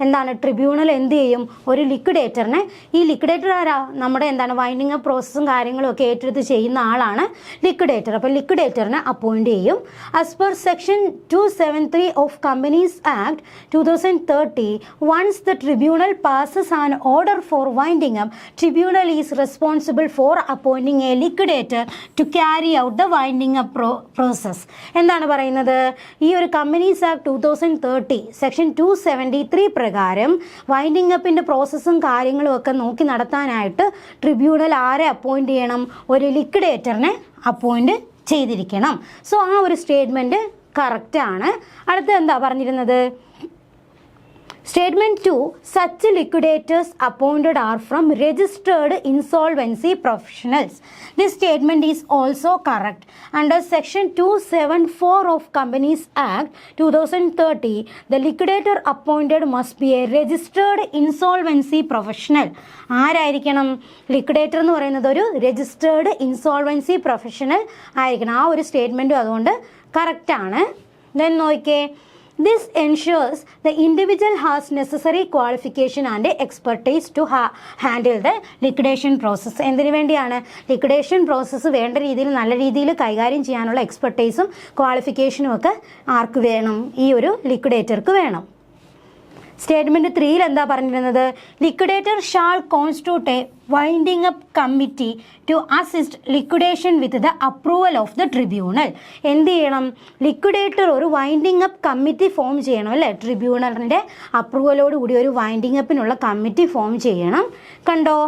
എന്താണ് ട്രിബ്യൂണൽ എന്ത് ചെയ്യും? ഒരു ലിക്വിഡേറ്ററിനെ, ഈ ലിക്വിഡേറ്റർ ആരാ? നമ്മുടെ എന്താണ് വൈൻഡിങ് അപ്പ് പ്രോസസ്സും കാര്യങ്ങളും ഒക്കെ ഏറ്റെടുത്ത് ചെയ്യുന്ന ആളാണ് ലിക്വിഡേറ്റർ. അപ്പോൾ ലിക്വിഡേറ്ററിനെ അപ്പോയിൻ്റ് ചെയ്യും. As per section 273 of companies act 2030, once the tribunal passes an order for winding up, tribunal is responsible for appointing a liquidator to carry out the winding up process. എന്താണ് പറയുന്നത്? ഈ ഒരു companies act 2030 section 273 പ്രകാരം winding അപ്പിൻ്റെ പ്രോസസ്സും കാര്യങ്ങളും ഒക്കെ നോക്കി നടത്താനായിട്ട് tribunal ആരെ അപ്പോയിൻ്റ് ചെയ്യണം? ഒരു ലിക്വിഡേറ്ററിനെ അപ്പോയിൻ്റ് ചെയ്തിരിക്കണം. സോ ആ ഒരു സ്റ്റേറ്റ്മെൻറ്റ് കറക്റ്റാണ്. അടുത്ത എന്താ പറഞ്ഞിരുന്നത്? Statement 2, such liquidators appointed are from registered insolvency professionals. This statement is also correct. Under section 274 of Companies Act 2030, the liquidator appointed must be a registered insolvency professional. ആരായിരിക്കണം? Liquidator എന്ന് പറയുന്നത് ഒരു രജിസ്റ്റേർഡ് ഇൻസോൾവൻസി പ്രൊഫഷണൽ ആയിരിക്കണം. ആ ഒരു സ്റ്റേറ്റ്മെൻറ്റും അതുകൊണ്ട് കറക്റ്റാണ്. Then നോക്കിയേ, this ensures the individual has necessary qualification and expertise to handle the liquidation process. എന്തിനു വേണ്ടിയാണ്? ലിക്വിഡേഷൻ പ്രോസസ്സ് വേണ്ട രീതിയിൽ നല്ല രീതിയിൽ കൈകാര്യം ചെയ്യാനുള്ള എക്സ്പെർട്ടൈസും ക്വാളിഫിക്കേഷനും ഒക്കെ ആർക്ക് വേണം? ഈ ഒരു ലിക്വിഡേറ്റർക്ക് വേണം. സ്റ്റേറ്റ്മെൻറ്റ് 3 എന്താ പറഞ്ഞിരുന്നത്? Liquidator shall constitute a winding up committee to assist liquidation with the approval of the tribunal. എന്ത് ചെയ്യണം? ലിക്വിഡേറ്റർ ഒരു വൈൻഡിങ് അപ്പ് കമ്മിറ്റി ഫോം ചെയ്യണം അല്ലേ. ട്രിബ്യൂണലിൻ്റെ അപ്രൂവലോട് കൂടി ഒരു വൈൻഡിങ് അപ്പിനുള്ള കമ്മിറ്റി ഫോം ചെയ്യണം. കണ്ടോ?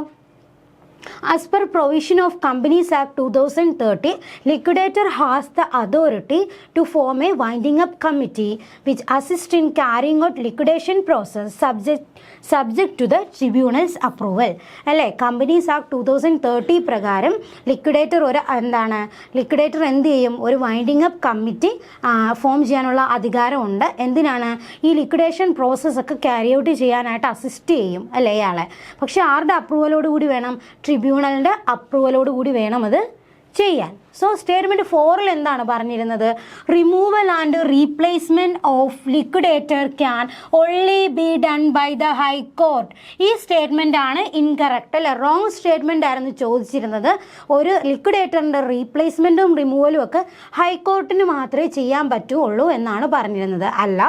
As per provision of Companies Act 2030, liquidator has the authority to form a winding up committee which assists in carrying out liquidation process subject to the tribunal's approval. അല്ലേ, companies act 2030 പ്രകാരം liquidator liquidator എന്ത് ചെയ്യും? ഒരു winding up committee form ചെയ്യാനുള്ള അധികാരമുണ്ട്. എന്തിനാണ്? ഈ liquidation process ഒക്കെ ക്യാരി ഔട്ട് ചെയ്യാനായിട്ട് അസിസ്റ്റ് ചെയ്യും അല്ലേ ഇയാളെ. പക്ഷെ ആരുടെ അപ്രൂവലോട് കൂടി വേണം? ട്രിബ്യൂണലിൻ്റെ അപ്രൂവലോട് കൂടി വേണം അത് ചെയ്യാൻ. സോ സ്റ്റേറ്റ്മെൻറ്റ് 4 എന്താണ് പറഞ്ഞിരുന്നത്? Removal and replacement of liquidator can only be done by the high court. ഈ സ്റ്റേറ്റ്മെൻ്റ് ആണ് ഇൻകറക്റ്റ് അല്ലെ, റോങ് സ്റ്റേറ്റ്മെൻ്റ് ആയിരുന്നു ചോദിച്ചിരുന്നത്. ഒരു ലിക്വിഡേറ്ററിൻ്റെ റീപ്ലേസ്മെൻറ്റും റിമൂവലും ഒക്കെ ഹൈക്കോർട്ടിന് മാത്രമേ ചെയ്യാൻ പറ്റുള്ളൂ എന്നാണ് പറഞ്ഞിരുന്നത്. അല്ല,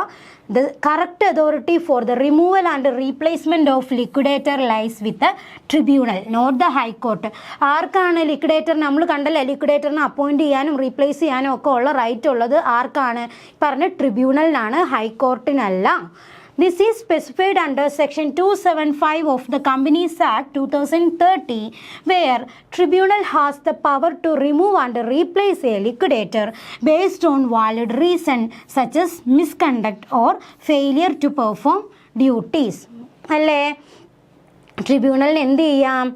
the correct authority for the removal and replacement of liquidator lies with the tribunal, not the high court. ആർക്കാണ് ലിക്വിഡേറ്റർ? നമ്മൾ കണ്ടല്ലേ, ലിക്വിഡേറ്ററിനെ അപ്പോയിൻറ്റ് ചെയ്യാനും റീപ്ലേസ് ചെയ്യാനും ഒക്കെ ഉള്ള റൈറ്റ് ഉള്ളത് ആർക്കാണ്? പറഞ്ഞ ട്രിബ്യൂണലിനാണ്, ഹൈക്കോർട്ടിനല്ല. This is specified under section 275 of the Companies Act 2030, where tribunal has the power to remove and replace a liquidator based on valid reason such as misconduct or failure to perform duties. അല്ലേ, ട്രിബ്യൂണലിന് എന്ത് ചെയ്യാം?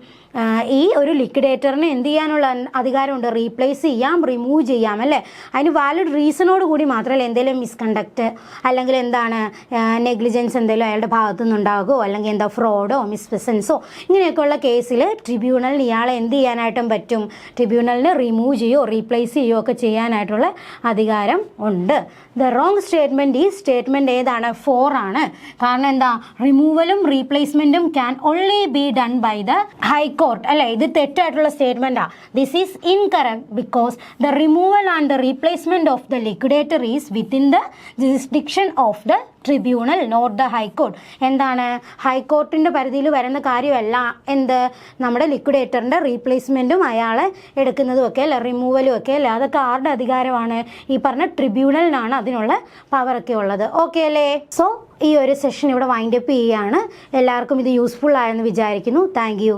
ഈ ഒരു ലിക്വിഡേറ്ററിന് എന്ത് ചെയ്യാനുള്ള അധികാരമുണ്ട്? Replace ചെയ്യാം, remove ചെയ്യാം അല്ലേ. അതിന് വാലിഡ് റീസണോട് കൂടി മാത്രമല്ല, എന്തെങ്കിലും മിസ്കണ്ടക്റ്റ് അല്ലെങ്കിൽ എന്താണ് നെഗ്ലിജൻസ് എന്തെങ്കിലും അയാളുടെ ഭാഗത്തു നിന്നുണ്ടാകുമോ, അല്ലെങ്കിൽ എന്താ ഫ്രോഡോ മിസ്പ്രസൻസോ ഇങ്ങനെയൊക്കെയുള്ള കേസിൽ ട്രിബ്യൂണലിന് ഇയാളെ എന്ത് ചെയ്യാനായിട്ടും പറ്റും? ട്രിബ്യൂണലിന് റിമൂവ് ചെയ്യുകയോ റീപ്ലേസ് ചെയ്യുകയോ ഒക്കെ ചെയ്യാനായിട്ടുള്ള അധികാരം ഉണ്ട്. ദ റോങ് സ്റ്റേറ്റ്മെൻറ്റ് ഈ സ്റ്റേറ്റ്മെൻറ്റ് ഏതാണ്? 4 ആണ്. കാരണം എന്താ? റിമൂവലും റീപ്ലേസ്മെൻറ്റും can only be done by the high court അല്ലേ. ഇത് തെറ്റായിട്ടുള്ള സ്റ്റേറ്റ്മെൻറ്റാ. This is incorrect because the removal and the replacement of the liquidator is within the jurisdiction of the tribunal, not the high court. എന്താണ്? ഹൈക്കോർട്ടിൻ്റെ പരിധിയിൽ വരുന്ന കാര്യമല്ല എന്ത്? നമ്മുടെ ലിക്വിഡേറ്ററിൻ്റെ റീപ്ലേസ്മെൻറ്റും അയാളെ എടുക്കുന്നതും ഒക്കെ അല്ല, റിമൂവലും ഒക്കെ അല്ലേ, അതൊക്കെ ആരുടെ അധികാരമാണ്? ഈ പറഞ്ഞ ട്രിബ്യൂണലിനാണ് അതിനുള്ള പവറൊക്കെ ഉള്ളത്. ഓക്കെ അല്ലേ? സോ ഈ ഒരു സെഷൻ ഇവിടെ വൈൻഡപ്പ് ചെയ്യുകയാണ്. എല്ലാവർക്കും ഇത് യൂസ്ഫുൾ ആയെന്ന് വിചാരിക്കുന്നു. Thank you.